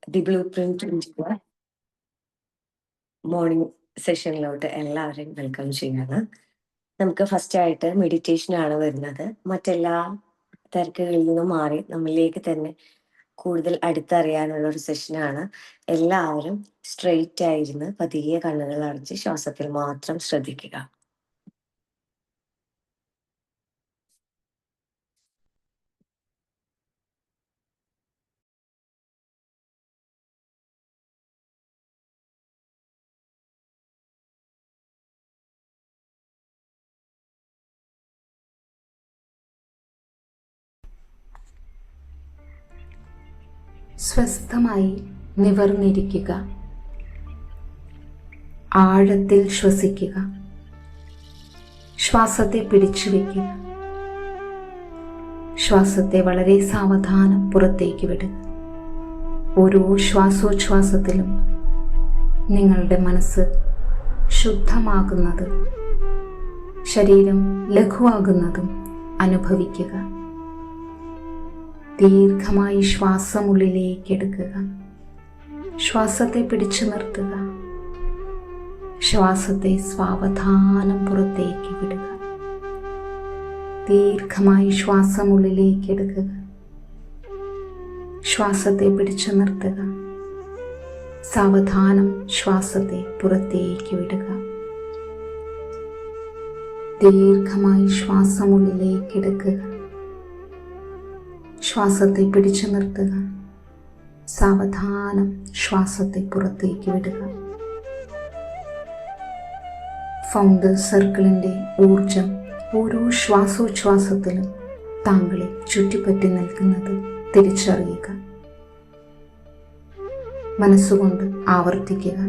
The blue print ഇന്ത്യയുടെ morning സെഷനിലോട്ട് എല്ലാവരെയും welcome ചെയ്യാണ്. നമുക്ക് ഫസ്റ്റ് ആയിട്ട് മെഡിറ്റേഷൻ ആണ് വരുന്നത്. മറ്റെല്ലാ തിരക്കുകളിൽ നിന്നും മാറി നമ്മളിലേക്ക് തന്നെ കൂടുതൽ അടുത്തറിയാനുള്ള ഒരു സെഷനാണ്. എല്ലാവരും സ്ട്രെയിറ്റ് ആയിരുന്ന് പതിയെ കണ്ണുകൾ അടച്ച് ശ്വാസത്തിൽ മാത്രം ശ്രദ്ധിക്കുക. സ്വസ്ഥമായി നിവർന്നിരിക്കുക. ആഴത്തിൽ ശ്വസിക്കുക. ശ്വാസത്തെ പിടിച്ചു വയ്ക്കുക. ശ്വാസത്തെ വളരെ സാവധാനം പുറത്തേക്ക് വിടുക. ഓരോ ശ്വാസോച്ഛ്വാസത്തിലും നിങ്ങളുടെ മനസ്സ് ശുദ്ധമാകുന്നതും ശരീരം ലഘുവാകുന്നതും അനുഭവിക്കുക. ദീർഘമായി ശ്വാസം ഉള്ളിലേക്ക് എടുക്കുക. ശ്വാസത്തെ പിടിച്ചു നിർത്തുക. ശ്വാസത്തെ സാവധാനം പുറത്തേക്ക് വിടുക. ദീർഘമായി ശ്വാസം ഉള്ളിലേക്ക് എടുക്കുക. ശ്വാസത്തെ പിടിച്ചു നിർത്തുക. സാവധാനം ശ്വാസത്തെ പുറത്തേക്ക് വിടുക. ദീർഘമായി ശ്വാസം ഉള്ളിലേക്ക് എടുക്കുക. ശ്വാസത്തെ പിടിച്ചു നിർത്തുക. സാവധാനം ശ്വാസത്തെ പുറത്തേക്ക് വിടുക. ഫൗണ്ടേഴ്സ് സർക്കിളിൻ്റെ ഊർജം ഓരോ ശ്വാസോച്ഛ്വാസത്തിലും താങ്കളെ ചുറ്റിപ്പറ്റി നിൽക്കുന്നത് തിരിച്ചറിയുക. മനസ്സുകൊണ്ട് ആവർത്തിക്കുക: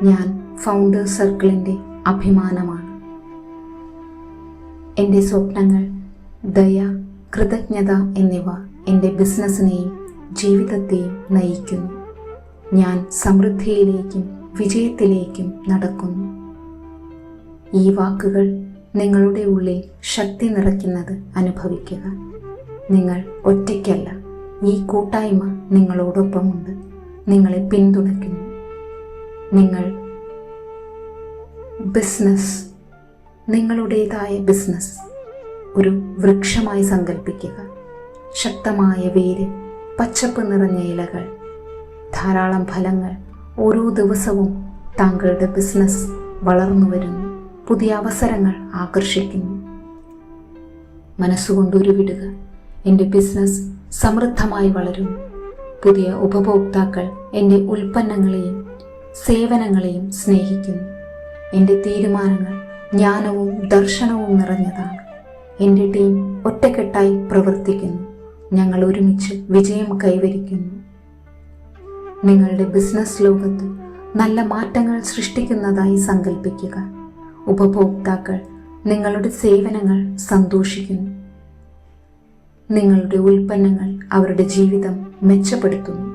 ഞാൻ ഫൗണ്ടേഴ്സ് സർക്കിളിൻ്റെ അഭിമാനമാണ്. എൻ്റെ സ്വപ്നങ്ങൾ, ദയ, കൃതജ്ഞത എന്നിവ എൻ്റെ ബിസിനസ്സിനെയും ജീവിതത്തെയും നയിക്കുന്നു. ഞാൻ സമൃദ്ധിയിലേക്കും വിജയത്തിലേക്കും നടക്കുന്നു. ഈ വാക്കുകൾ നിങ്ങളുടെ ഉള്ളിൽ ശക്തി നിറയ്ക്കുന്നത് അനുഭവിക്കുക. നിങ്ങൾ ഒറ്റയ്ക്കല്ല. ഈ കൂട്ടായ്മ നിങ്ങളോടൊപ്പമുണ്ട്, നിങ്ങളെ പിന്തുണയ്ക്കുന്നു. നിങ്ങൾ നിങ്ങളുടേതായ ബിസിനസ് ഒരു വൃക്ഷമായി സങ്കല്പിക്കുക. ശക്തമായ വേര്, പച്ചപ്പ് നിറഞ്ഞ ഇലകൾ, ധാരാളം ഫലങ്ങൾ. ഓരോ ദിവസവും താങ്കളുടെ ബിസിനസ് വളർന്നു വരുന്നു, പുതിയ അവസരങ്ങൾ ആകർഷിക്കുന്നു. മനസ്സുകൊണ്ട് ഉരുവിടുക: എൻ്റെ ബിസിനസ് സമൃദ്ധമായി വളരുന്നു. പുതിയ ഉപഭോക്താക്കൾ എൻ്റെ ഉൽപ്പന്നങ്ങളെയും സേവനങ്ങളെയും സ്നേഹിക്കുന്നു. എൻ്റെ തീരുമാനങ്ങൾ ജ്ഞാനവും ദർശനവും നിറഞ്ഞതാണ്. എൻ്റെ ടീം ഒറ്റക്കെട്ടായി പ്രവർത്തിക്കുന്നു. ഞങ്ങൾ ഒരുമിച്ച് വിജയം കൈവരിക്കുന്നു. നിങ്ങളുടെ ബിസിനസ് ലോകത്ത് നല്ല മാറ്റങ്ങൾ സൃഷ്ടിക്കുന്നതായി സങ്കല്പിക്കുക. ഉപഭോക്താക്കൾ നിങ്ങളുടെ സേവനങ്ങൾ സന്തോഷിക്കുന്നു. നിങ്ങളുടെ ഉൽപ്പന്നങ്ങൾ അവരുടെ ജീവിതം മെച്ചപ്പെടുത്തുന്നു.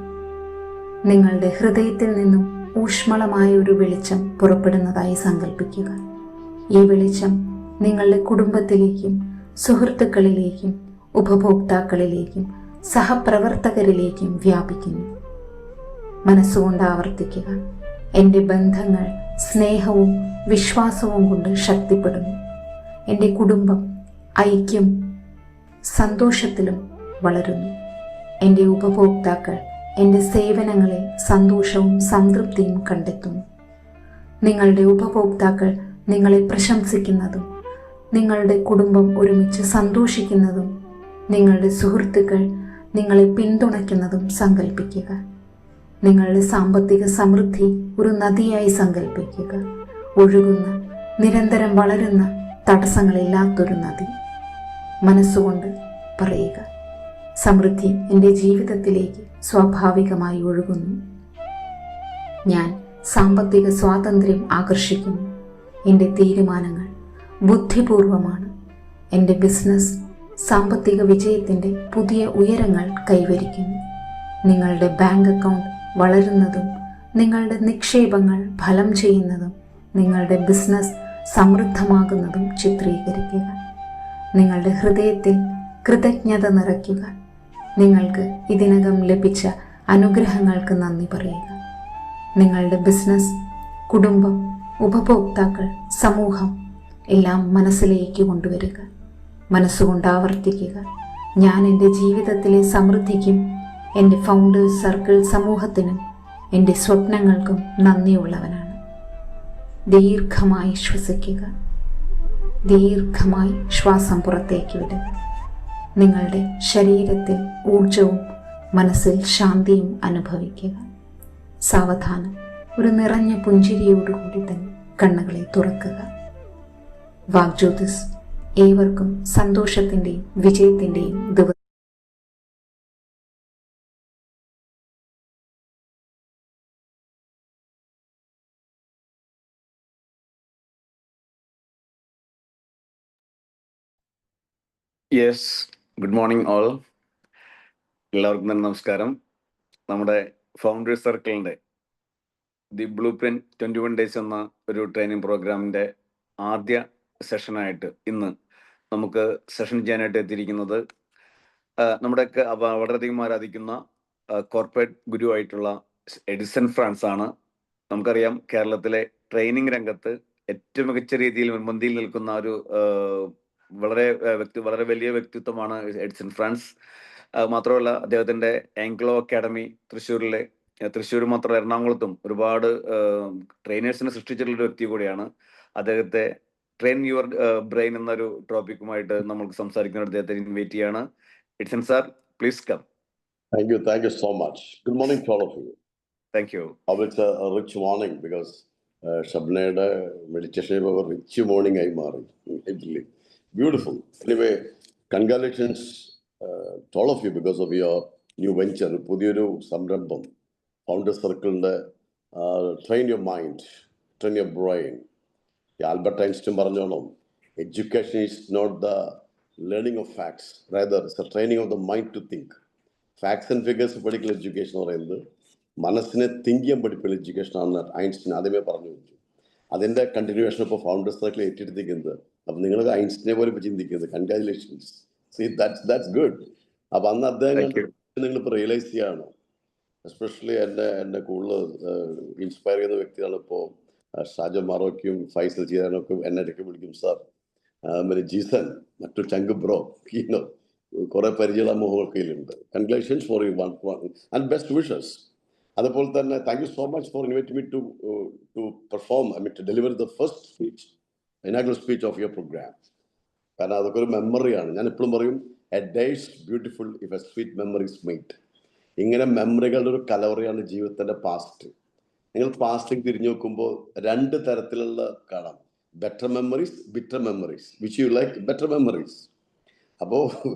നിങ്ങളുടെ ഹൃദയത്തിൽ നിന്നും ഊഷ്മളമായ ഒരു വെളിച്ചം പുറപ്പെടുന്നതായി സങ്കല്പിക്കുക. ഈ വെളിച്ചം നിങ്ങളുടെ കുടുംബത്തിലേക്കും സുഹൃത്തുക്കളിലേക്കും ഉപഭോക്താക്കളിലേക്കും സഹപ്രവർത്തകരിലേക്കും വ്യാപിക്കുന്നു. മനസ്സുകൊണ്ട് ആവർത്തിക്കുക: എൻ്റെ ബന്ധങ്ങൾ സ്നേഹവും വിശ്വാസവും കൊണ്ട് ശക്തിപ്പെടുന്നു. എൻ്റെ കുടുംബം ഐക്യം സന്തോഷത്തിലും വളരുന്നു. എൻ്റെ ഉപഭോക്താക്കൾ എൻ്റെ സേവനങ്ങളെ സന്തോഷവും സംതൃപ്തിയും കണ്ടെത്തുന്നു. നിങ്ങളുടെ ഉപഭോക്താക്കൾ നിങ്ങളെ പ്രശംസിക്കുന്നതും നിങ്ങളുടെ കുടുംബം ഒരുമിച്ച് സന്തോഷിക്കുന്നതും നിങ്ങളുടെ സുഹൃത്തുക്കൾ നിങ്ങളെ പിന്തുണയ്ക്കുന്നതും സങ്കല്പിക്കുക. നിങ്ങളുടെ സാമ്പത്തിക സമൃദ്ധി ഒരു നദിയായി സങ്കല്പിക്കുക. ഒഴുകുന്ന, നിരന്തരം വളരുന്ന, തടസ്സങ്ങളില്ലാത്തൊരു നദി. മനസ്സുകൊണ്ട് പറയുക: സമൃദ്ധി എൻ്റെ ജീവിതത്തിലേക്ക് സ്വാഭാവികമായി ഒഴുകുന്നു. ഞാൻ സാമ്പത്തിക സ്വാതന്ത്ര്യം ആകർഷിക്കുന്നു. എൻ്റെ തീരുമാനങ്ങൾ ബുദ്ധിപൂർവമാണ്. എൻ്റെ ബിസിനസ് സാമ്പത്തിക വിജയത്തിൻ്റെ പുതിയ ഉയരങ്ങൾ കൈവരിക്കുന്നു. നിങ്ങളുടെ ബാങ്ക് അക്കൗണ്ട് വളരുന്നതും നിങ്ങളുടെ നിക്ഷേപങ്ങൾ ഫലം ചെയ്യുന്നതും നിങ്ങളുടെ ബിസിനസ് സമൃദ്ധമാകുന്നതും ചിത്രീകരിക്കുക. നിങ്ങളുടെ ഹൃദയത്തിൽ കൃതജ്ഞത നിറയ്ക്കുക. നിങ്ങൾക്ക് ഇതിനകം ലഭിച്ച അനുഗ്രഹങ്ങൾക്ക് നന്ദി പറയുക. നിങ്ങളുടെ ബിസിനസ്, കുടുംബം, ഉപഭോക്താക്കൾ, സമൂഹം എല്ലാം മനസ്സിലേക്ക് കൊണ്ടുവരിക. മനസ്സുകൊണ്ട് ആവർത്തിക്കുക: ഞാൻ എൻ്റെ ജീവിതത്തിലെ സമൃദ്ധിക്കും എൻ്റെ ഫൗണ്ടേഴ്സ് സർക്കിൾ സമൂഹത്തിനും എൻ്റെ സ്വപ്നങ്ങൾക്കും നന്ദിയുള്ളവനാണ്. ദീർഘമായി ശ്വസിക്കുക. ദീർഘമായി ശ്വാസം പുറത്തേക്ക് വിടുക. നിങ്ങളുടെ ശരീരത്തിൽ ഊർജവും മനസ്സിൽ ശാന്തിയും അനുഭവിക്കുക. സാവധാനം ഒരു നിറഞ്ഞ പുഞ്ചിരിയോടുകൂടി തന്നെ കണ്ണുകളെ തുറക്കുക. വാഗ്ജ്യോതിസ് ഏവർക്കും സന്തോഷത്തിൻ്റെയും വിജയത്തിൻ്റെയും ദിവസം. Yes, good morning all. എല്ലാവർക്കും തന്നെ നമസ്കാരം. നമ്മുടെ ഫൗണ്ടേഴ്സ് സർക്കിളിൻ്റെ ദി ബ്ലൂ പ്രിന്റ് 21 ഡേയ്സ് എന്ന ഒരു ട്രെയിനിങ് പ്രോഗ്രാമിൻ്റെ ആദ്യ സെഷനായിട്ട് ഇന്ന് നമുക്ക് സെഷൻ ചെയ്യാനായിട്ട് എത്തിയിരിക്കുന്നത് നമ്മുടെയൊക്കെ വളരെയധികം ആരാധിക്കുന്ന കോർപ്പറേറ്റ് ഗുരുവായിട്ടുള്ള എഡിസൺ ഫ്രാൻസ് ആണ്. നമുക്കറിയാം, കേരളത്തിലെ ട്രെയിനിങ് രംഗത്ത് ഏറ്റവും മികച്ച രീതിയിൽ മുൻപന്തിയിൽ നിൽക്കുന്ന ഒരു വളരെ വലിയ വ്യക്തിത്വമാണ് എഡിസൺ ഫ്രാൻസ്. മാത്രമല്ല, അദ്ദേഹത്തിൻ്റെ ആംഗ്ലോ അക്കാഡമി തൃശ്ശൂർ മാത്രമല്ല എറണാകുളത്തും ഒരുപാട് ട്രെയിനേഴ്സിനെ സൃഷ്ടിച്ചിട്ടുള്ളൊരു വ്യക്തി കൂടിയാണ്. അദ്ദേഹത്തെ ട്രെയിൻ യുവർ ബ്രെയിൻ എന്നൊരു ടോപ്പിക്കുമായിട്ട് നമുക്ക് സംസാരിക്കുന്ന അദ്ദേഹത്തെ ഇൻവൈറ്റ് ചെയ്യാണ്. Edison sir, please come. Thank you so much. Good morning to all of you. Thank you. It's a rich morning because Shabnada meditation was a rich morning. Beautiful. Anyway, congratulations to all of you because of your new venture. Pudhiyoru Samrambham, Founder Circle, train your mind, train your brain. Albert Einstein പറഞ്ഞോണം, education is not the learning of facts, rather it's a training of the mind to think. Facts and figures പഠിക്കൽ education എന്ന് പറയുന്നത് മനസ്സിനെ think ചെയ്യാൻ പഠിപ്പിക്കുന്ന education ആണെന്ന് Einstein ആദ്യമേ പറഞ്ഞു വെച്ചു. അതിൻ്റെ കണ്ടിന്യൂവേഷൻ ഇപ്പോൾ ഫൗണ്ടേഴ്സ് സർക്കിൾ ഏറ്റെടുത്തിരിക്കുന്നത്. അപ്പം നിങ്ങൾ ഐൻസ്റ്റീനെ പോലെ ഇപ്പോൾ ചിന്തിക്കുന്നത്. കൺഗ്രാജുലേഷൻസ്. See that's good. അപ്പം അന്ന് അദ്ദേഹം നിങ്ങളിപ്പോൾ റിയലൈസ് ചെയ്യാണ്. എസ്പെഷ്യലി എൻ്റെ കൂടുതൽ ഇൻസ്പയർ ചെയ്യുന്ന വ്യക്തിയാണ് ഇപ്പോൾ ഷാജോ മാറോക്കും ഫൈസൽ ചെയ്യാനൊക്കെ എന്നെ ഇടയ്ക്ക് വിളിക്കും. സാർ പിന്നെ ജീസൻ, മറ്റു ചങ്ക് ബ്രോ, കീനോ, കുറെ പരിചയ മുഖമൊക്കെയിലുണ്ട്. Congratulations for you and best wishes. അതുപോലെ തന്നെ thank you so much for invite me to perform, to deliver the first speech, inaugural speech of your programme. കാരണം അതൊക്കെ ഒരു മെമ്മറിയാണ്. ഞാൻ എപ്പോഴും പറയും, a day is beautiful if a sweet memory is made. ഇങ്ങനെ മെമ്മറികളുടെ ഒരു കലവറിയാണ് ജീവിതത്തിൻ്റെ പാസ്റ്റ്. നിങ്ങൾ പാസ്റ്റിലേക്ക് തിരിഞ്ഞു നോക്കുമ്പോൾ രണ്ട് തരത്തിലുള്ള കാണാം. Better memories, bitter memories. Which you like better memories. അപ്പോൾ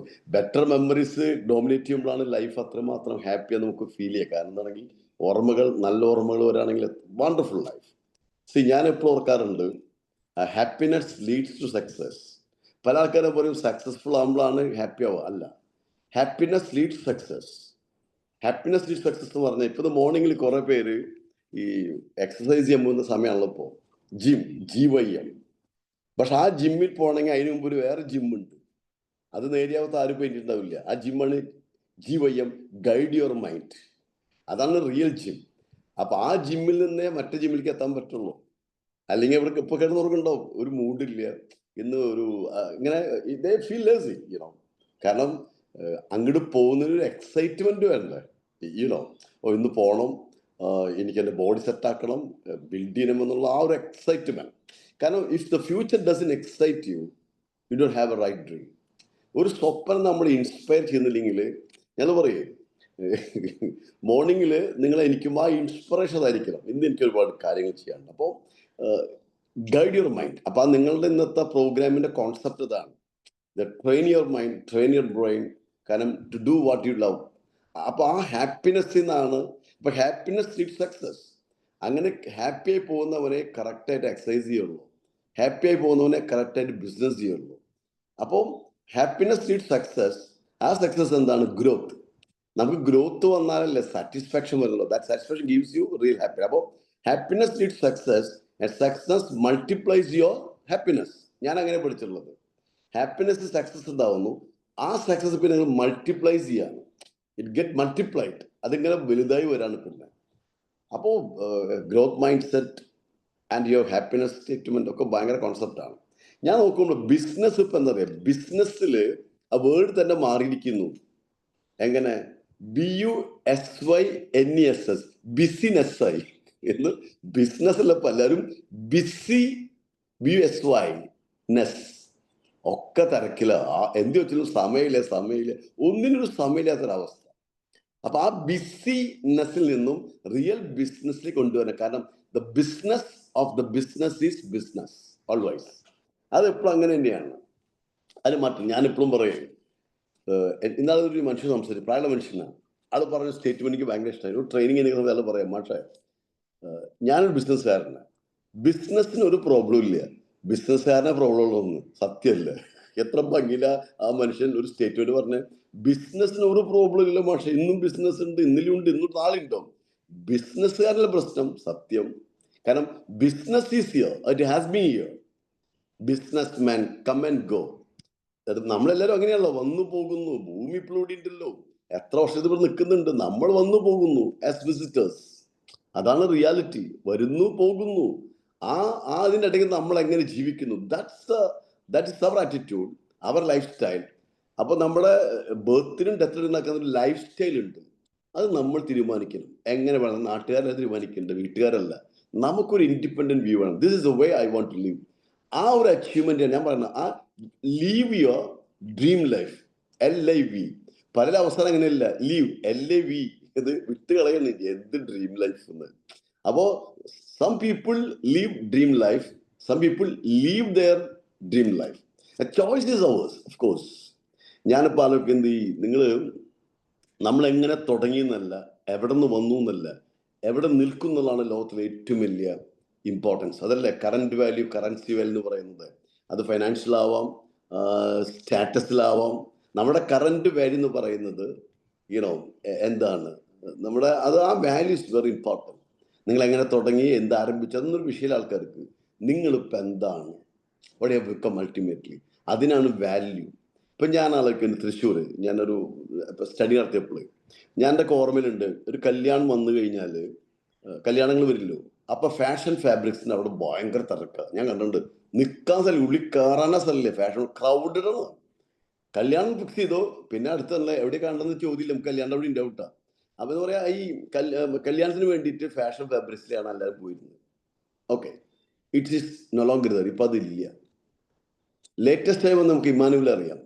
ബെറ്റർ മെമ്മറീസ് ഡോമിനേറ്റ് ചെയ്യുമ്പോഴാണ് ലൈഫ് അത്രമാത്രം ഹാപ്പിയാന്ന് നമുക്ക് ഫീൽ ചെയ്യുക. കാരണം എന്താണെങ്കിൽ ഓർമ്മകൾ, നല്ല ഓർമ്മകൾ വരാണെങ്കിൽ വണ്ടർഫുൾ ലൈഫ്. ഞാൻ എപ്പോഴും ഓർക്കാറുണ്ട്, ഹാപ്പിനെസ് ലീഡ്സ് ടു സക്സസ്. പല ആൾക്കാരും പറയും സക്സസ്ഫുൾ ആകുമ്പോഴാണ് ഹാപ്പി ആവുക. അല്ല, happiness leads success. Happiness leads success എന്ന് പറഞ്ഞാൽ ഇപ്പോൾ മോർണിംഗിൽ കുറേ പേര് ഈ എക്സസൈസ് ചെയ്യാൻ പോകുന്ന സമയമാണല്ലോ ഇപ്പോൾ, GYM. പക്ഷെ ആ ജിമ്മിൽ പോകണമെങ്കിൽ അതിന് മുമ്പ് ഒരു വേറെ ജിമ്മുണ്ട്. അത് നേരിയാവത്ത് ആരും പോയിട്ടുണ്ടാവില്ല. ആ ജിമ്മാണ് GYM, ഗൈഡ് യുവർ മൈൻഡ്. അതാണ് റിയൽ ജിം. അപ്പൊ ആ ജിമ്മിൽ നിന്നേ മറ്റേ ജിമ്മിലേക്ക് എത്താൻ പറ്റുള്ളൂ. അല്ലെങ്കിൽ ഇവിടെ ഇപ്പൊ കിടന്നുറങ്ങുണ്ടാവും, ഒരു മൂഡില്ല, ഇന്ന് ഒരു ഇങ്ങനെ ഇതേ ഫീൽ ലേസി, യുനോ. കാരണം അങ്ങോട്ട് പോകുന്നൊരു എക്സൈറ്റ്മെന്റ് വേണ്ടേ, യുനോ. ഇന്ന് പോകണം, എനിക്ക് എൻ്റെ ബോഡി സെറ്റ് ആക്കണം, ബിൽഡ് ചെയ്യണം എന്നുള്ള ആ ഒരു എക്സൈറ്റ്മെന്റ്. കാരണം if the future doesn't excite you, you don't have a right dream. ഒരു സ്വപ്നം നമ്മൾ ഇൻസ്പയർ ചെയ്യുന്നില്ലെങ്കിൽ, ഞാൻ പറയേ, മോർണിംഗിൽ നിങ്ങൾ എനിക്കും ആ ഇൻസ്പിറേഷൻ ആയിരിക്കണം. ഇന്ന് എനിക്ക് ഒരുപാട് കാര്യങ്ങൾ ചെയ്യാനുണ്ട്. അപ്പോൾ ഗൈഡ് യുവർ മൈൻഡ്. അപ്പൊ ആ നിങ്ങളുടെ ഇന്നത്തെ പ്രോഗ്രാമിന്റെ കോൺസെപ്റ്റ് ഇതാണ്, train your mind, train your brain, കാരണം to do what you love. അപ്പൊ ആ ഹാപ്പിനെസ്സിൽ നിന്നാണ്. അപ്പൊ ഹാപ്പിനെസ് ലീഡ്സ് സക്സസ്. അങ്ങനെ ഹാപ്പിയായി പോകുന്നവരെ കറക്റ്റായിട്ട് എക്സസൈസ് ചെയ്യുള്ളൂ, ഹാപ്പിയായി പോകുന്നവനെ കറക്റ്റായിട്ട് ബിസിനസ് ചെയ്യുള്ളൂ. അപ്പോൾ ഹാപ്പിനെസ് ലീഡ്സ് സക്സസ്. ആ സക്സസ് എന്താണ്? ഗ്രോത്ത്. നമുക്ക് ഗ്രോത്ത് വന്നാലല്ലേ സാറ്റിസ്ഫാക്ഷൻ വരുള്ളൂ. That satisfaction gives you real happy. അപ്പോൾ happiness leads success and success multiplies your happiness. ഞാൻ അങ്ങനെ പഠിച്ചിട്ടുള്ളത്. ഹാപ്പിനെസ് സക്സസ് ഉണ്ടാവുന്നു, ആ സക്സസ് പിന്നെ നിങ്ങൾ മൾട്ടിപ്ലൈസ് ചെയ്യാണ്. It get multiplied. അതിങ്ങനെ വലുതായി വരാണ് പിന്നെ. അപ്പോൾ growth mind set and your happiness statement ഒക്കെ ഭയങ്കര കോൺസെപ്റ്റാണ്. ഞാൻ നോക്കുമ്പോൾ ബിസിനസ് ഇപ്പം എന്താ പറയുക, ബിസിനസ്സിൽ ആ വേർഡ് തന്നെ മാറിയിരിക്കുന്നു. എങ്ങനെ? BUSYNESS, ബിസിനെസ്സായി എന്ന്. ബിസിനസ്സിലെ പലരും ബിസി, BUSY നെസ് ഒക്കെ തിരക്കില്ല. എന്ത് വെച്ചാലും സമയമില്ല, ഒന്നിനൊരു സമയമില്ലാത്തൊരവസ്ഥ. അപ്പൊ ആ ബിസിനെസ്സിൽ നിന്നും റിയൽ ബിസിനസ്സിലേക്ക് കൊണ്ടുവരാൻ. കാരണം the business of the business is business always. അത് എപ്പോഴും അങ്ങനെ തന്നെയാണ്. അത് മാറ്റും. ഞാൻ എപ്പോഴും പറയും, ഇന്നാളെ ഒരു മനുഷ്യൻ സംസാരിച്ചു, പ്രായമുള്ള മനുഷ്യനാണ്. ആൾ പറഞ്ഞ സ്റ്റേറ്റ്മെന്റ് എനിക്ക് ഭയങ്കര ഇഷ്ടമായി. ഒരു ട്രെയിനിങ് എനിക്ക് ആൾ പറയാം, മാഷേ ഞാനൊരു ബിസിനസ്സുകാരനാണ്, ബിസിനസ്സിന് ഒരു പ്രോബ്ലം ഇല്ല, ബിസിനസ്സുകാരനെ പ്രോബ്ലം ഉള്ളതൊന്നും സത്യമല്ല. എത്ര ഭംഗിയില ആ മനുഷ്യൻ ഒരു സ്റ്റേറ്റ്മെന്റ് പറഞ്ഞ, ബിസിനസ്സിന് ഒരു പ്രോബ്ലം ഇല്ല മാഷെ, ഇന്നും ബിസിനസ് ഉണ്ട്, ഇന്നലെ ഉണ്ട്, ഇന്നും നാളെ ഉണ്ടോ. ബിസിനസ്സുകാരുടെ പ്രശ്നം സത്യം. കാരണം business is here, it has been here. Business man come and go. അത് നമ്മളെല്ലാവരും അങ്ങനെയാണല്ലോ, വന്നു പോകുന്നു. ഭൂമി ഇപ്പോൾ ഇവിടെ ഉണ്ടല്ലോ, എത്ര വർഷത്തിൽ ഇവിടെ നിൽക്കുന്നുണ്ട്, നമ്മൾ വന്നു പോകുന്നു ആസ് വിസിറ്റേഴ്സ്. അതാണ് റിയാലിറ്റി. വരുന്നു പോകുന്നു. അതിൻ്റെ ഇടയ്ക്ക് നമ്മൾ എങ്ങനെ ജീവിക്കുന്നു, ദാറ്റ് ഇസ് അവർ ആറ്റിറ്റ്യൂഡ്, അവർ ലൈഫ് സ്റ്റൈൽ. അപ്പൊ നമ്മുടെ ബർത്തിനും ഡെത്തിനും നടക്കുന്ന ഒരു ലൈഫ് സ്റ്റൈൽ ഉണ്ട്. അത് നമ്മൾ തീരുമാനിക്കണം എങ്ങനെ വേണം. നാട്ടുകാരല്ല തീരുമാനിക്കേണ്ടത്, വീട്ടുകാരല്ല. നമുക്കൊരു ഇൻഡിപെൻഡന്റ് വ്യൂ ആണ്. This is the way I want to live. ആ ഒരു അച്ചീവ്മെന്റ് ഞാൻ പറയുന്നത്. ആ live your dream life, LIV. പല അവസരം അങ്ങനെയല്ല, ലീവ് LAV. ഇത് വിട്ട് കളയുന്നില്ല എന്ത് ഡ്രീം ലൈഫ് എന്ന്. അപ്പോ some people live dream life, some people live their dream life. Choice is ours of course. ഞാനിപ്പോൾ ആലോചിക്കുന്നത്, നമ്മൾ എങ്ങനെ തുടങ്ങി എന്നല്ല, എവിടെ നിന്ന് വന്നു എന്നല്ല, എവിടെ നിൽക്കുന്നതാണ് ലോകത്തിലെ ഏറ്റവും വലിയ ഇമ്പോർട്ടൻസ്. അതല്ലേ കറന്റ് വാല്യൂ, കറൻസി വാല്യൂ എന്ന് പറയുന്നത്. അത് ഫൈനാൻഷ്യൽ ആവാം, സ്റ്റാറ്റസിലാവാം. നമ്മുടെ കറന്റ് വാല്യൂ എന്ന് പറയുന്നത് എന്താണ് നമ്മുടെ, അത് ആ വാല്യൂ ഇസ് വെരി ഇമ്പോർട്ടൻറ്റ്. നിങ്ങൾ എങ്ങനെ തുടങ്ങി, എന്ത് ആരംഭിച്ചു, അതൊന്നൊരു വിഷയമില്ല ആൾക്കാർക്ക്. നിങ്ങളിപ്പോൾ എന്താണ്, what you have become ultimately, അതിനാണ് വാല്യൂ. ഇപ്പം ഞാൻ ആലോചിക്കുന്നത്, തൃശ്ശൂർ ഞാനൊരു സ്റ്റഡി നടത്തിയപ്പോൾ ഞാൻ എൻ്റെ ഓർമ്മയിലുണ്ട്, ഒരു കല്യാണം വന്നു കഴിഞ്ഞാൽ, കല്യാണങ്ങൾ വരില്ലോ, അപ്പൊ ഫാഷൻ ഫാബ്രിക്സിന് അവിടെ ഭയങ്കര തിരക്കാണ്. ഞാൻ കണ്ടിട്ടുണ്ട്, നിൽക്കാൻ സ്ഥലം, ഉള്ളിൽ കയറാനാ സ്ഥലമില്ലേ, ഫാഷൻ ക്രൗഡഡ് ആണ്. കല്യാണം ഫിക്സ് ചെയ്തോ, പിന്നെ അടുത്തല്ല എവിടെ കാണുന്ന ചോദ്യം, നമുക്ക് കല്യാണം അവിടെ ഉണ്ടാവട്ടാ. അപ്പൊ എന്താ പറയാ, ഈ കല്യാണത്തിന് വേണ്ടിയിട്ട് ഫാഷൻ ഫാബ്രിക്സിലാണ് എല്ലാവരും പോയിരുന്നത്. Okay, it is no longer there. ഇപ്പൊ അതില്ല. ലേറ്റസ്റ്റ് ആയി വന്ന് നമുക്ക് ഇമ്മാനുവൽ അറിയാം,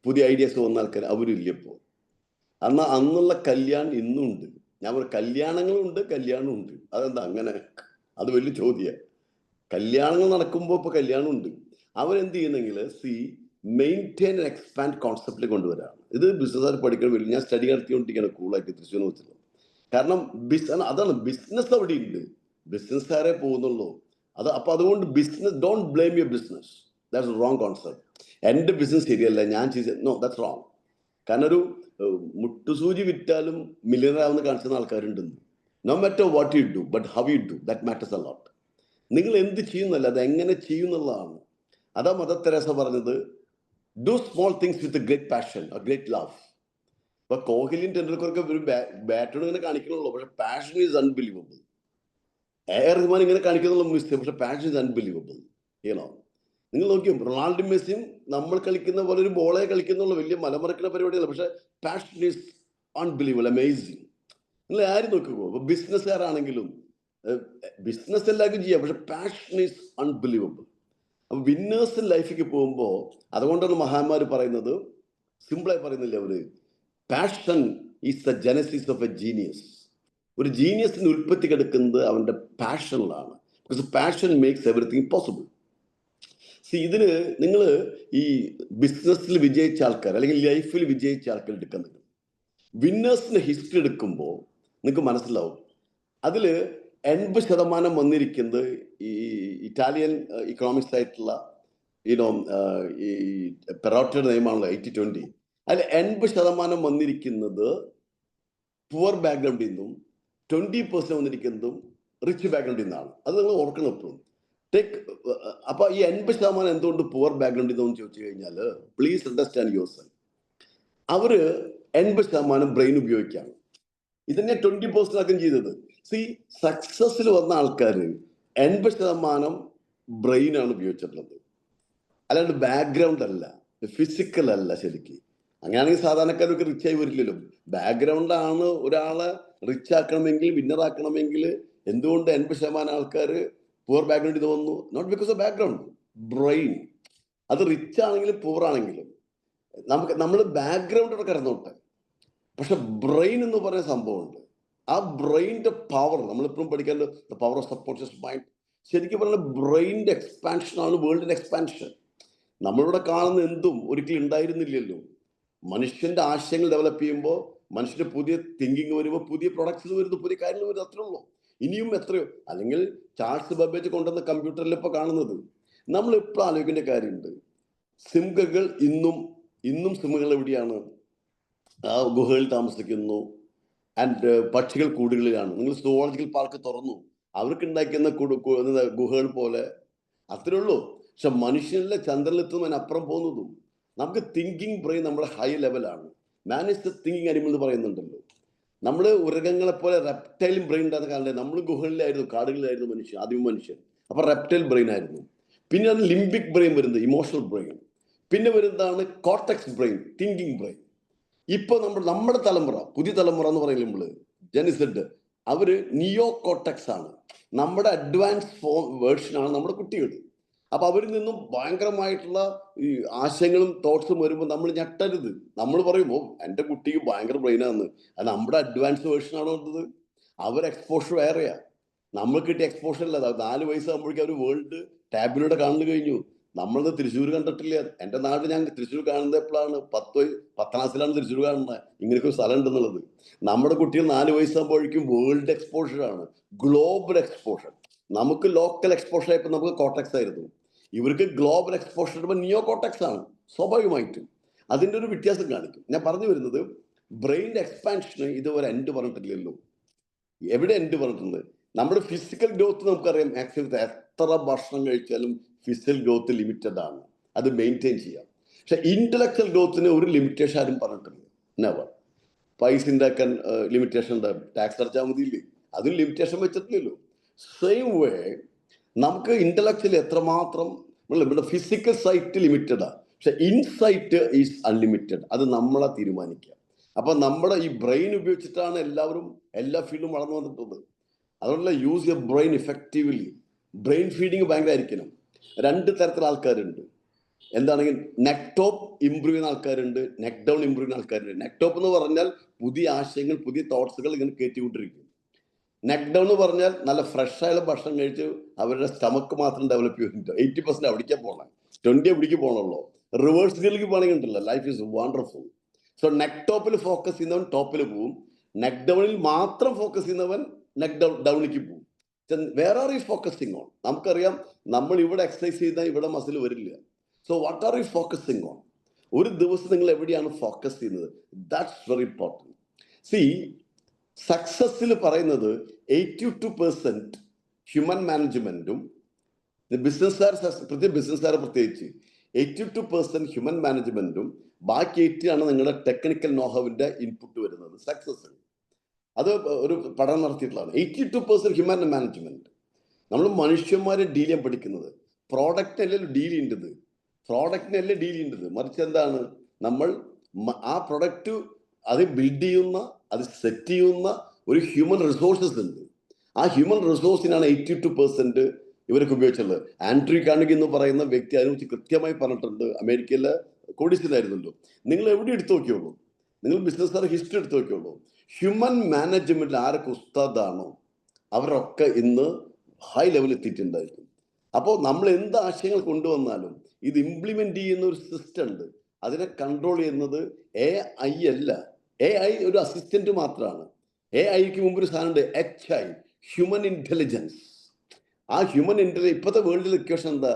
പുതിയ ഐഡിയാസ് വന്ന ആൾക്കാർ അവരില്ല ഇപ്പോൾ. അന്നുള്ള കല്യാണം ഇന്നും ഉണ്ട്. ഞാൻ പറയും, കല്യാണങ്ങളുണ്ട്, കല്യാണമുണ്ട്. അതെന്താ അങ്ങനെ? അത് വലിയ ചോദ്യമാണ്. കല്യാണങ്ങൾ നടക്കുമ്പോൾ ഇപ്പൊ കല്യാണമുണ്ട്. അവരെന്ത് ചെയ്യുന്നെങ്കിൽ മെയിൻറ്റെയിൻ ആൻഡ് എക്സ്പാൻഡ് കോൺസെപ്റ്റിൽ കൊണ്ടുവരാണ്. ഇത് ബിസിനസ്സുകാർ പഠിക്കാൻ വേണ്ടി ഞാൻ സ്റ്റഡി നടത്തിക്കൊണ്ടിരിക്കുകയാണ് കൂളായിട്ട് തൃശ്ശൂർ വെച്ചത്. കാരണം അതാണ് ബിസിനസ് അവിടെ ഉണ്ട്, ബിസിനസ്സുകാരെ പോകുന്നുള്ളൂ. അപ്പൊ അതുകൊണ്ട് business, don't blame your business, that's wrong concept. എൻ്റെ ബിസിനസ് ശരിയല്ല, ഞാൻ നോ, ദാറ്റ്സ് റോങ്. കാരണം ഒരു മുട്ടുസൂചി വിറ്റാലും മില്യണർ ആവുന്ന കാണിച്ചുന്ന ആൾക്കാരുണ്ടെന്ന്. No matter what you do, but how you do, that matters a lot. നിങ്ങൾ എന്ത് ചെയ്യുന്നല്ല, അത് എങ്ങനെ ചെയ്യുന്നുള്ളതാണ്. അതാ മദർ തെരേസ പറഞ്ഞത്, do small things with great passion, great love. ഇപ്പൊ കോഹ്ലിയും ടെണ്ടുൽക്കർക്ക് ഒരു ബാറ്റോട് ഇങ്ങനെ കാണിക്കണുള്ളൂ, പക്ഷെ പാഷൻ ഈസ് അൺബിലീവബിൾ. റഹ്മാൻ ഇങ്ങനെ കാണിക്കുന്നുള്ള മിസ്റ്റേക്ക്, പക്ഷെ പാഷൻ ഈസ് അൺബിലീവബിൾ. നിങ്ങൾ നോക്കിയോ, റൊണാൾഡോ മെസ്സിയും നമ്മൾ കളിക്കുന്ന പോലെ ഒരു ബോളെ കളിക്കുന്നുള്ള വലിയ മലമറക്കുന്ന പരിപാടിയല്ല, പക്ഷെ പാഷൻ ഈസ് അൺബിലീവബിൾ, അമേസിങ്. നിങ്ങൾ ആരും നോക്കിക്കോ. അപ്പൊ ബിസിനസ്സുകാരാണെങ്കിലും ബിസിനസ് എല്ലാവർക്കും ചെയ്യാം, പക്ഷെ പാഷൻ ഈസ് അൺബിലീവബിൾ. അപ്പൊ വിന്നേഴ്സ് ലൈഫിലേക്ക് പോകുമ്പോൾ, അതുകൊണ്ടാണ് മഹാന്മാർ പറയുന്നത്, സിമ്പിളായി പറയുന്നില്ല അവര്, passion is the genesis of a genius. ഒരു ജീനിയസിന്റെ ഉൽപ്പത്തി കിടക്കുന്നത് അവന്റെ പാഷനിലാണ്. Because passion makes everything possible. ഇതിന് നിങ്ങൾ ഈ ബിസിനസ്സിൽ വിജയിച്ച ആൾക്കാർ അല്ലെങ്കിൽ ലൈഫിൽ വിജയിച്ച ആൾക്കാർ എടുക്കുന്നത്, വിന്നേഴ്സിന്റെ ഹിസ്റ്ററി എടുക്കുമ്പോൾ നിങ്ങൾക്ക് മനസ്സിലാവും. അതിൽ 80% വന്നിരിക്കുന്നത് ഈ ഇറ്റാലിയൻ ഇക്കണോമിക്സ് ആയിട്ടുള്ള ഈ പെറോട്ടയുടെ നിയമമാണല്ലോ 80-20. അതിൽ 80% വന്നിരിക്കുന്നത് പുവർ ബാക്ക്ഗ്രൗണ്ടിൽ നിന്നും 20% വന്നിരിക്കുന്നതും റിച്ച് ബാക്ക്ഗ്രൗണ്ടിൽ നിന്നാണ്. അത് നിങ്ങൾ ഓർക്കണം എപ്പോഴും. അപ്പൊ ഈ 80% എന്തുകൊണ്ട് പുവർ ബാക്ക്ഗ്രൗണ്ടിൽ നിന്നും ചോദിച്ചു കഴിഞ്ഞാൽ, പ്ലീസ് അണ്ടർസ്റ്റാൻഡ് യുവർ സെൽഫ്. അവര് 80% ബ്രെയിൻ ഉപയോഗിക്കാം. ഇതന്നെ 20% ആക്കും ചെയ്തത്. സക്സസിൽ വന്ന ആൾക്കാർ 80% ബ്രെയിനാണ് ഉപയോഗിച്ചിട്ടുള്ളത്, അല്ലാണ്ട് ബാക്ക്ഗ്രൗണ്ട് അല്ല, ഫിസിക്കൽ അല്ല. ശരിക്കും അങ്ങനെയാണെങ്കിൽ സാധാരണക്കാരൊക്കെ റിച്ച് ആയി വരില്ലല്ലോ. ബാക്ക്ഗ്രൗണ്ട് ആണ് ഒരാളെ റിച്ച് ആക്കണമെങ്കിൽ, വിന്നർ ആക്കണമെങ്കിൽ. എന്തുകൊണ്ട് 80% ആൾക്കാർ പുവർ ബാക്ക്ഗ്രൗണ്ട് ഇത് വന്നു? Not because of background, brain. അത് റിച്ച് ആണെങ്കിലും പുവർ ആണെങ്കിലും നമ്മൾ ബാക്ക്ഗ്രൗണ്ടോടെ കിടന്നോട്ടെ, പക്ഷെ ബ്രെയിൻ എന്ന് പറയുന്ന സംഭവമുണ്ട്. ആ ബ്രെയിനിന്റെ പവർ നമ്മളിപ്പോഴും പഠിക്കേണ്ട പവർ ഓഫ് സബ്കോൺഷ്യസ് മൈൻഡ്. ശരിക്കും പറഞ്ഞാൽ ബ്രെയിനിന്റെ എക്സ്പാൻഷൻ ആണ് വേൾഡിന്റെ എക്സ്പാൻഷൻ. നമ്മളിവിടെ കാണുന്ന എന്തും ഒരിക്കലും ഉണ്ടായിരുന്നില്ലല്ലോ. മനുഷ്യന്റെ ആശയങ്ങൾ ഡെവലപ്പ് ചെയ്യുമ്പോൾ, മനുഷ്യന്റെ പുതിയ തിങ്കിങ് വരുമ്പോൾ, പുതിയ പ്രൊഡക്ട്സ് വരുന്നു, പുതിയ കാര്യങ്ങൾ വരുന്നു, അത്രേ ഉള്ളൂ. ഇനിയും എത്രയോ. അല്ലെങ്കിൽ ചാൾസ് ബബേജ് കൊണ്ടുവന്ന കമ്പ്യൂട്ടറിൽ ഇപ്പൊ കാണുന്നത്. നമ്മൾ ഇപ്പോൾ ആലോചിക്കേണ്ട കാര്യമുണ്ട്. സിംഹകൾ ഇന്നും സിംഹങ്ങൾ എവിടെയാണ്? ആ ഗുഹകളിൽ താമസിക്കുന്നു. ആൻഡ് പക്ഷികൾ കൂടുകളിലാണ്. നിങ്ങൾ സുവോളജിക്കൽ പാർക്ക് തുറന്നു, അവർക്ക് ഉണ്ടാക്കുന്ന ഗുഹകൾ പോലെ അത്രേ ഉള്ളൂ. പക്ഷെ മനുഷ്യനിലെ ചന്ദ്രനിലെത്തും അതിനപ്പുറം പോകുന്നതും. നമുക്ക് തിങ്കിങ് ബ്രെയിൻ നമ്മുടെ ഹൈ ലെവലാണ്. Man is the thinking animal എന്ന് പറയുന്നുണ്ടല്ലോ. നമ്മൾ ഉരകങ്ങളെ പോലെ റെപ്റ്റൈൽ ബ്രെയിൻ ഉണ്ടാകുന്ന കാലം. നമ്മൾ ഗുഹകളിലായിരുന്നു, കാടുകളിലായിരുന്നു ആദ്യം മനുഷ്യൻ. അപ്പൊ റെപ്റ്റൈൽ ബ്രെയിൻ ആയിരുന്നു. പിന്നെ അത് ലിംബിക് ബ്രെയിൻ വരുന്നത്, ഇമോഷണൽ ബ്രെയിൻ. പിന്നെ വരുന്നതാണ് കോർട്ടെക്സ് ബ്രെയിൻ, തിങ്കിങ് ബ്രെയിൻ. ഇപ്പൊ നമ്മുടെ തലമുറ, പുതിയ തലമുറ എന്ന് പറയുന്നത് നമ്മള് ജെനിസെഡ്, അവര് നിയോ കോർട്ടെക്സ് ആണ്. നമ്മുടെ അഡ്വാൻസ് വേർഷനാണ് നമ്മുടെ കുട്ടികൾ. അപ്പൊ അവരിൽ നിന്നും ഭയങ്കരമായിട്ടുള്ള ഈ ആശയങ്ങളും തോട്ട്സും വരുമ്പോൾ നമ്മൾ ഞെട്ടരുത്. നമ്മൾ പറയുമ്പോൾ എൻ്റെ കുട്ടിക്ക് ഭയങ്കര ബ്രെയിനാന്ന്. അത് നമ്മുടെ അഡ്വാൻസ് വേർഷനാണോ ഉള്ളത്? അവർ എക്സ്പോഷർ വേറെയാ. നമ്മൾ കിട്ടിയ എക്സ്പോഷർ അല്ല. 4 വയസ്സാകുമ്പോഴേക്കും അവർ വേൾഡ് ടാബിലൂടെ കാണുന്നു കഴിഞ്ഞു. നമ്മളത് തൃശ്ശൂർ കണ്ടിട്ടില്ല. എൻ്റെ നാട് ഞാൻ തൃശ്ശൂർ കാണുന്നത് എപ്പോഴാണ്? 10ാം ക്ലാസ്സിലാണ് തൃശ്ശൂർ കാണുന്നത്, ഇങ്ങനെയൊക്കെ സ്ഥലം ഉണ്ടെന്നുള്ളത്. നമ്മുടെ കുട്ടികൾ 4 വയസ്സാകുമ്പോഴേക്കും വേൾഡ് എക്സ്പോഷറാണ്, ഗ്ലോബൽ എക്സ്പോഷർ. നമുക്ക് ലോക്കൽ എക്സ്പോഷർ ആയപ്പോൾ നമുക്ക് കോർട്ടെക്സ് ആയിരുന്നു. ഇവർക്ക് ഗ്ലോബൽ എക്സ്പോഷർ നിയോ കോർട്ടെക്സ് ആണ്. സ്വാഭാവികമായിട്ടും അതിൻ്റെ ഒരു വ്യത്യാസം കാണിക്കും. ഞാൻ പറഞ്ഞു വരുന്നത്, ബ്രെയിൻ്റെ എക്സ്പാൻഷന് ഇതുവരെ എൻഡ് പറഞ്ഞിട്ടില്ലല്ലോ. എവിടെ എൻഡ് പറഞ്ഞിട്ടുണ്ട്? നമ്മുടെ ഫിസിക്കൽ ഗ്രോത്ത് നമുക്കറിയാം. മാക്സിമം എത്ര ഭക്ഷണം കഴിച്ചാലും ഫിസിക്കൽ ഗ്രോത്ത് ലിമിറ്റഡ് ആണ്, അത് മെയിൻറ്റെയിൻ ചെയ്യാം. പക്ഷെ ഇന്റലക്ച്വൽ ഗ്രോത്തിന് ഒരു ലിമിറ്റേഷൻ ആരും പറഞ്ഞിട്ടില്ല. നെവർ. പൈസ ഉണ്ടാക്കാൻ ലിമിറ്റേഷൻ ഉണ്ടാകും, ടാക്സ് അടച്ചാൽ മതിയില്ലേ? അതും ലിമിറ്റേഷൻ വെച്ചിട്ടില്ലല്ലോ. സെയിം വേ നമുക്ക് ഇന്റലക്ച്വലി എത്രമാത്രം നമ്മുടെ ഫിസിക്കൽ സൈറ്റ് ലിമിറ്റഡാണ്, പക്ഷെ ഇൻസൈറ്റ് ഈസ് അൺലിമിറ്റഡ്. അത് നമ്മളെ തീരുമാനിക്കുക. അപ്പൊ നമ്മുടെ ഈ ബ്രെയിൻ ഉപയോഗിച്ചിട്ടാണ് എല്ലാവരും എല്ലാ ഫീൽഡും വളർന്നു വന്നിട്ടുള്ളത്. അതുകൊണ്ടല്ല use your brain effectively. Brain feeding ഭയങ്കരമായിരിക്കണം. 2 തരത്തിലുള്ള ആൾക്കാരുണ്ട്. എന്താണെങ്കിൽ നെക്ക് ടോപ്പ് ഇമ്പ്രൂവ് ചെയ്യുന്ന ആൾക്കാരുണ്ട്, നെക്ക് ഡൗൺ ഇമ്പ്രൂവ് ചെയ്യുന്ന ആൾക്കാരുണ്ട്. നെക്ക് ടോപ്പ് എന്ന് പറഞ്ഞാൽ പുതിയ ആശയങ്ങൾ, പുതിയ തോട്ട്സുകൾ ഇങ്ങനെ കയറ്റിവിട്ടിരിക്കും. നെക്ക് ഡൗൺ എന്ന് പറഞ്ഞാൽ നല്ല ഫ്രഷ് ആയ ഭക്ഷണം കഴിച്ച് അവരുടെ സ്റ്റമക്ക് മാത്രം ഡെവലപ്പ് ചെയ്തിട്ട് 80% അവിടേക്കാണ് പോകണം, 20 എവിടേക്ക് പോകണമല്ലോ. റിവേഴ്സിലേക്ക് പോകണമെങ്കിൽ ഉണ്ടല്ലോ, life is wonderful. So neck ടോപ്പിൽ ഫോക്കസ് ചെയ്യുന്നവൻ ടോപ്പിൽ പോവും, നെക്ക് ഡൗണിൽ മാത്രം ഫോക്കസ് ചെയ്യുന്നവൻ നെക്ക് ഡൗണിലേക്ക് പോകും. Where are you focusing on? നമുക്കറിയാം, നമ്മൾ ഇവിടെ എക്സസൈസ് ചെയ്താൽ ഇവിടെ മസിൽ വരില്ല. So what are you focusing on? ഒരു ദിവസം നിങ്ങൾ എവിടെയാണ് ഫോക്കസ് ചെയ്യുന്നത്? That's very important. സി, സക്സസ്സിൽ പറയുന്നത് 82% ഹ്യൂമൻ മാനേജ്മെന്റും, ബിസിനസ്സുകാർ പ്രത്യേകിച്ച് 82% ഹ്യൂമൻ മാനേജ്മെന്റും ബാക്കി 80% നിങ്ങളുടെ ടെക്നിക്കൽ നോഹവിന്റെ ഇൻപുട്ട് വരുന്നത് സക്സസ്സിൽ. അത് ഒരു പഠനം നടത്തിയിട്ടുള്ളതാണ്. 82% ഹ്യൂമൻ മാനേജ്മെന്റ്. നമ്മൾ മനുഷ്യന്മാരെ ഡീൽ ചെയ്യാൻ പഠിക്കുന്നത് പ്രോഡക്റ്റിനല്ലേ ഡീൽ ചെയ്യേണ്ടത്, മറിച്ച് എന്താണ്, നമ്മൾ ആ പ്രൊഡക്റ്റ് അത് ബിൽഡ് ചെയ്യുന്ന, അത് സെറ്റ് ചെയ്യുന്ന ഒരു ഹ്യൂമൻ റിസോഴ്സസ് ഉണ്ട്. ആ ഹ്യൂമൻ റിസോഴ്സിനാണ് 82% ഇവരൊക്കെ ഉപയോഗിച്ചുള്ളത്. ആൻഡ്രൂ കാർണഗി എന്ന് പറയുന്ന വ്യക്തി അതിനെക്കുറിച്ച് കൃത്യമായി പറഞ്ഞിട്ടുണ്ട്. അമേരിക്കയിലെ കോടീശ്വരനായിരുന്നല്ലോ. നിങ്ങൾ എവിടെ എടുത്തു നോക്കിയോളൂ, നിങ്ങൾ ബിസിനസ്സുകാരുടെ ഹിസ്റ്ററി എടുത്തു നോക്കിയോളൂ. ഹ്യൂമൻ മാനേജ്മെന്റിൽ ആരൊക്കെ ഉസ്താദാണോ അവരൊക്കെ ഇന്ന് ഹൈ ലെവലിൽ എത്തിയിട്ടുണ്ടായിരിക്കും. അപ്പോൾ നമ്മൾ എന്ത് ആശയങ്ങൾ കൊണ്ടുവന്നാലും ഇത് ഇംപ്ലിമെന്റ് ചെയ്യുന്ന ഒരു സിസ്റ്റം ഉണ്ട്. അതിനെ കൺട്രോൾ ചെയ്യുന്നത് AI അല്ല. AI ഒരു അസിസ്റ്റന്റ് മാത്രമാണ്. AIക്ക് മുമ്പ് ഒരു സാധനമുണ്ട്, HI, ഹ്യൂമൻ ഇന്റലിജൻസ്. ആ ഹ്യൂമൻ ഇന്റലിജൻസ് ഇപ്പോഴത്തെ വേൾഡിൽ ഇക്വേഷൻ എന്താ?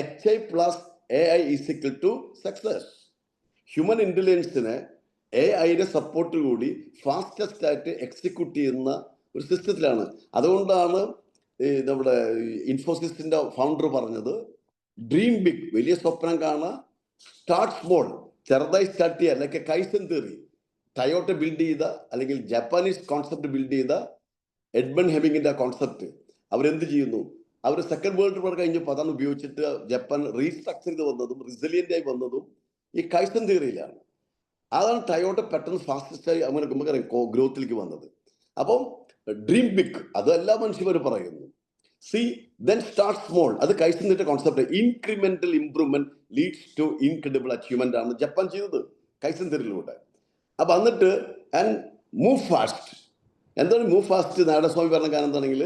HI + AI = success. ഹ്യൂമൻ ഇന്റലിജൻസിനെ AI സപ്പോർട്ട് കൂടി ഫാസ്റ്റസ്റ്റ് ആയിട്ട് എക്സിക്യൂട്ട് ചെയ്യുന്ന ഒരു സിസ്റ്റത്തിലാണ്. അതുകൊണ്ടാണ് നമ്മുടെ ഇൻഫോസിസിന്റെ ഫൗണ്ടർ പറഞ്ഞത്, ഡ്രീം ബിഗ്, വലിയ സ്വപ്നം കാണുക, സ്റ്റാർട്ട് സ്മോൾ, ചെറുതായി സ്റ്റാർട്ട് ചെയ്യുക, like kaizen theory. Toyota build ചെയ്ത അല്ലെങ്കിൽ ജപ്പാനീസ് കോൺസെപ്റ്റ് ബിൽഡ് ചെയ്ത എഡ്മണ്ട് ഹെമിങ്ങിന്റെ കോൺസെപ്റ്റ് അവരെന്ത് ചെയ്യുന്നു? അവർ സെക്കൻഡ് വേൾഡ് വാർ കഴിഞ്ഞപ്പോൾ അതാണ് ഉപയോഗിച്ചിട്ട് ജപ്പാൻ റീസ്ട്രക്ചർ ചെയ്ത് വന്നതും റിസിലിയന്റ് ആയി വന്നതും ഈ കൈസൻ തിയറിയിലാണ്. അതാണ് ടയോട്ട പെട്ടെന്ന് ഫാസ്റ്റസ്റ്റായി അങ്ങനെ നമുക്കറിയാം ഗ്രോത്തിലേക്ക് വന്നത്. അപ്പം ഡ്രീം ബിഗ് അത് എല്ലാ മനുഷ്യരും പറയുന്നു. സി ദെൻ സ്റ്റാർട്ട് സ്മോൾ, അത് കൈസന്റെ concept. Incremental improvement leads to incredible achievement ആണ് ജപ്പാൻ ചെയ്തത് കൈസൻ തിയറിയിലൂടെ. അപ്പൊ എന്നിട്ട് ആൻഡ് മൂവ് ഫാസ്റ്റ്. എന്താണ് മൂവ് ഫാസ്റ്റ്? നാരായണസ്വാമി പറഞ്ഞ കാരണം എന്താണെങ്കിൽ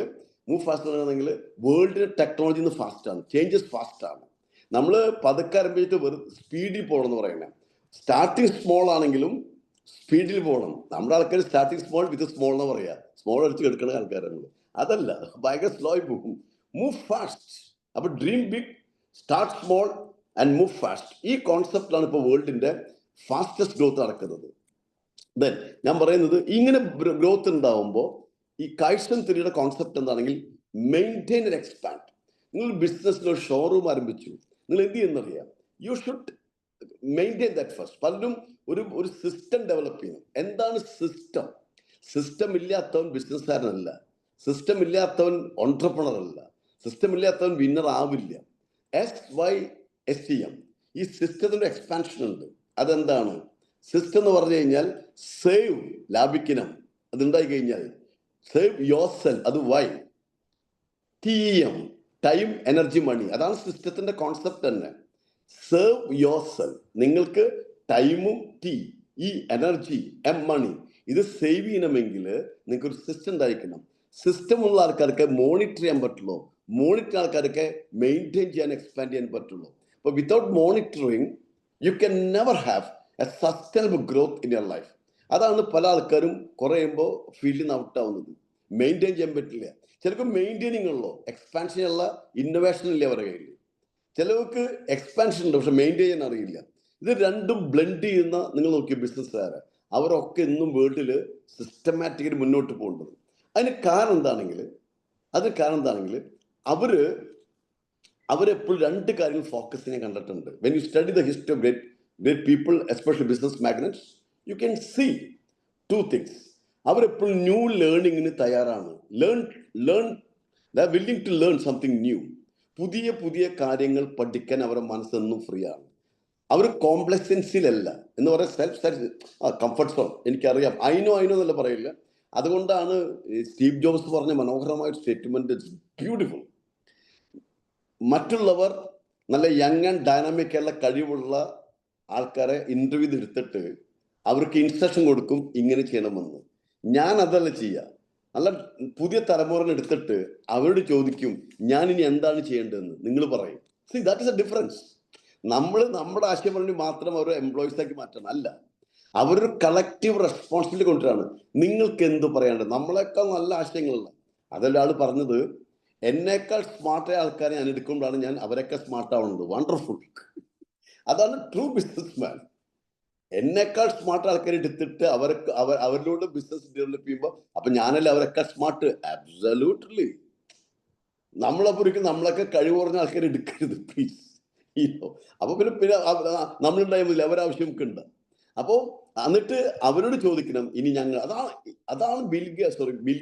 മൂവ് ഫാസ്റ്റ് പറയുകയാണെങ്കിൽ വേൾഡിന്റെ ടെക്നോളജി ഇന്ന് ഫാസ്റ്റ് ആണ്, ചേഞ്ചസ് ഫാസ്റ്റ് ആണ്. നമ്മൾ പതുക്കെ ആരംഭിച്ചിട്ട് വെറും സ്പീഡിൽ പോകണം എന്ന് പറയുന്നത്. സ്റ്റാർട്ടിങ് സ്മോൾ ആണെങ്കിലും സ്പീഡിൽ പോകണം. നമ്മുടെ ആൾക്കാർ സ്റ്റാർട്ടിങ് സ്മോൾ വിത്ത് സ്മോൾ എന്ന് പറയാ, സ്മോൾ അടിച്ച് എടുക്കുന്ന ആൾക്കാരാണ്. അതല്ല, ഭയങ്കര സ്ലോ ആയി പോകും. Move fast. അപ്പൊ dream big, start small and move fast. ഈ കോൺസെപ്റ്റിലാണ് ഇപ്പോൾ വേൾഡിന്റെ ഫാസ്റ്റസ്റ്റ് ഗ്രോത്ത് നടക്കുന്നത്. ദെൻ ഞാൻ പറയുന്നത് ഇങ്ങനെ ഗ്രോത്ത് ഉണ്ടാവുമ്പോൾ ഈ കൈസൻ തിയറിയുടെ കോൺസെപ്റ്റ് എന്താണെങ്കിൽ മെയിൻറ്റെയിൻ ആൻഡ് എക്സ്പാൻഡ്. നിങ്ങൾ ബിസിനസ്സിൽ ഒരു ഷോറൂം ആരംഭിച്ചു, നിങ്ങൾ എന്ത് ചെയ്യുന്നറിയാം? You should maintain that first. പലരും ഒരു സിസ്റ്റം ഡെവലപ്പ് ചെയ്യണം. എന്താണ് സിസ്റ്റം? സിസ്റ്റം ഇല്ലാത്തവൻ ബിസിനസ്സുകാരനല്ല, സിസ്റ്റം ഇല്ലാത്തവൻ ഓൺട്രപ്രണർ അല്ല, സിസ്റ്റം ഇല്ലാത്തവൻ വിന്നർ ആവില്ല. SYSTM, ഈ സിസ്റ്റത്തിന്റെ എക്സ്പാൻഷൻ ഉണ്ട്. അതെന്താണ് സിസ്റ്റം എന്ന് പറഞ്ഞു കഴിഞ്ഞാൽ? സേവ്, ലാഭിക്കണം, അതുണ്ടായി കഴിഞ്ഞാൽ സേവ് യോർ സെൽഫ്, അത് വൈ. TEM, ടൈം എനർജി മണി, അതാണ് സിസ്റ്റത്തിന്റെ കോൺസെപ്റ്റ് തന്നെ. സേവ് യോർ സെൽഫ്, നിങ്ങൾക്ക് ടൈമും ഈ എനർജി മണി ഇത് സേവ് ചെയ്യണമെങ്കിൽ നിങ്ങൾക്ക് ഒരു സിസ്റ്റം ഉണ്ടായിരിക്കണം. സിസ്റ്റം ഉള്ള ആൾക്കാർക്ക് മോണിറ്റർ ചെയ്യാൻ പറ്റുള്ളൂ, മോണിറ്റർ ആൾക്കാർക്ക് മെയിൻറ്റെയിൻ ചെയ്യാൻ എക്സ്പാൻഡ് ചെയ്യാൻ പറ്റുള്ളൂ. അപ്പൊ without monitoring U can never have A sustainable growth in your life. അതാണ് പല ആൾക്കാരും കുറയുമ്പോൾ ഫീൽഡിൽ നിന്ന് ഔട്ട് ആവുന്നത്. മെയിൻറ്റെയിൻ ചെയ്യാൻ പറ്റില്ല. ചിലർക്ക് മെയിൻറ്റെയിനിങ് ഉള്ളൂ, എക്സ്പാൻഷൻ ഉള്ള ഇന്നോവേഷൻ ഇല്ല അവരുടെ കയ്യിൽ. ചിലർക്ക് എക്സ്പാൻഷൻ ഉണ്ട്, പക്ഷെ മെയിൻറ്റെയിൻ ചെയ്യാൻ അറിയില്ല. ഇത് രണ്ടും ബ്ലെൻഡ് ചെയ്യുന്ന നിങ്ങൾ നോക്കിയ ബിസിനസ്സുകാരെ, അവരൊക്കെ ഇന്നും വേൾഡിൽ സിസ്റ്റമാറ്റിക്കലി മുന്നോട്ട് പോകുന്നത്. അതിന് കാരണം എന്താണെങ്കിൽ അവരെപ്പോഴും രണ്ട് കാര്യങ്ങൾ ഫോക്കസ് ചെയ്യാൻ കണ്ടിട്ടുണ്ട്. When you study the history of great people, especially business magnates, you can see two things. അവരെപ്പോഴും ന്യൂ ലേണിങ്ങിന് തയ്യാറാണ്. willing to learn something new. പുതിയ കാര്യങ്ങൾ പഠിക്കാൻ അവരുടെ മനസ്സെന്നും ഫ്രീ ആണ്. അവർ കോംപ്ലക്സൻസിലല്ല എന്ന് പറയാൻ സെൽഫ് കംഫർട്ട് സോൺ. എനിക്കറിയാം, ഐനോ എന്നല്ല പറയില്ല. അതുകൊണ്ടാണ് സ്റ്റീവ് ജോബ്സ് പറഞ്ഞ മനോഹരമായ സ്റ്റേറ്റ്മെന്റ്, ബ്യൂട്ടിഫുൾ. മറ്റുള്ളവർ നല്ല യങ് ആൻഡ് ഡൈനാമിക് ആയുള്ള കഴിവുള്ള ആൾക്കാരെ ഇന്റർവ്യൂ എടുത്തിട്ട് അവർക്ക് ഇൻസ്ട്രക്ഷൻ കൊടുക്കും, ഇങ്ങനെ ചെയ്യണമെന്ന്. ഞാൻ അതല്ല ചെയ്യുക. നല്ല പുതിയ തലമുറ എടുത്തിട്ട് അവരോട് ചോദിക്കും, ഞാൻ ഇനി എന്താണ് ചെയ്യേണ്ടതെന്ന് നിങ്ങൾ പറയും. C that is A difference. നമ്മൾ നമ്മുടെ ആശയം പറഞ്ഞു മാത്രം അവരെ എംപ്ലോയീസ് ആക്കി മാറ്റണം, അല്ല. അവരൊരു കളക്റ്റീവ് റെസ്പോൺസിബിലിറ്റി കൊണ്ടുവരാണ്. നിങ്ങൾക്ക് എന്ത് പറയാണ്ട്? നമ്മളെക്കാൾ നല്ല ആശയങ്ങളുള്ള അതല്ല ആള് പറഞ്ഞത്. എന്നേക്കാൾ സ്മാർട്ടായ ആൾക്കാരെ ഞാൻ എടുക്കുമ്പോഴാണ് ഞാൻ അവരെക്കാൾ സ്മാർട്ട് ആവുന്നത്. വണ്ടർഫുൾ. അതാണ് ട്രൂ ബിസിനസ് മാൻ. എന്നേക്കാൾ സ്മാർട്ട് ആൾക്കാരെ എടുത്തിട്ട് അവരിലൂടെ ബിസിനസ് ഡെവലപ്പ് ചെയ്യുമ്പോൾ അപ്പൊ ഞാനല്ലേ അവരെക്കാൾ സ്മാർട്ട്? അബ്സല്യൂട്ട്ലി. നമ്മളൊക്കെ കഴിവ് കുറഞ്ഞ ആൾക്കാരെ എടുക്കരുത് പ്ലീസ്. അപ്പൊ പിന്നെ നമ്മളുണ്ടായാൽ മതി, അവരാവശ്യം നമുക്ക് ഉണ്ട്. അപ്പോ എന്നിട്ട് അവരോട് ചോദിക്കണം, ഇനി ഞങ്ങൾ അതാണ് ബിൽ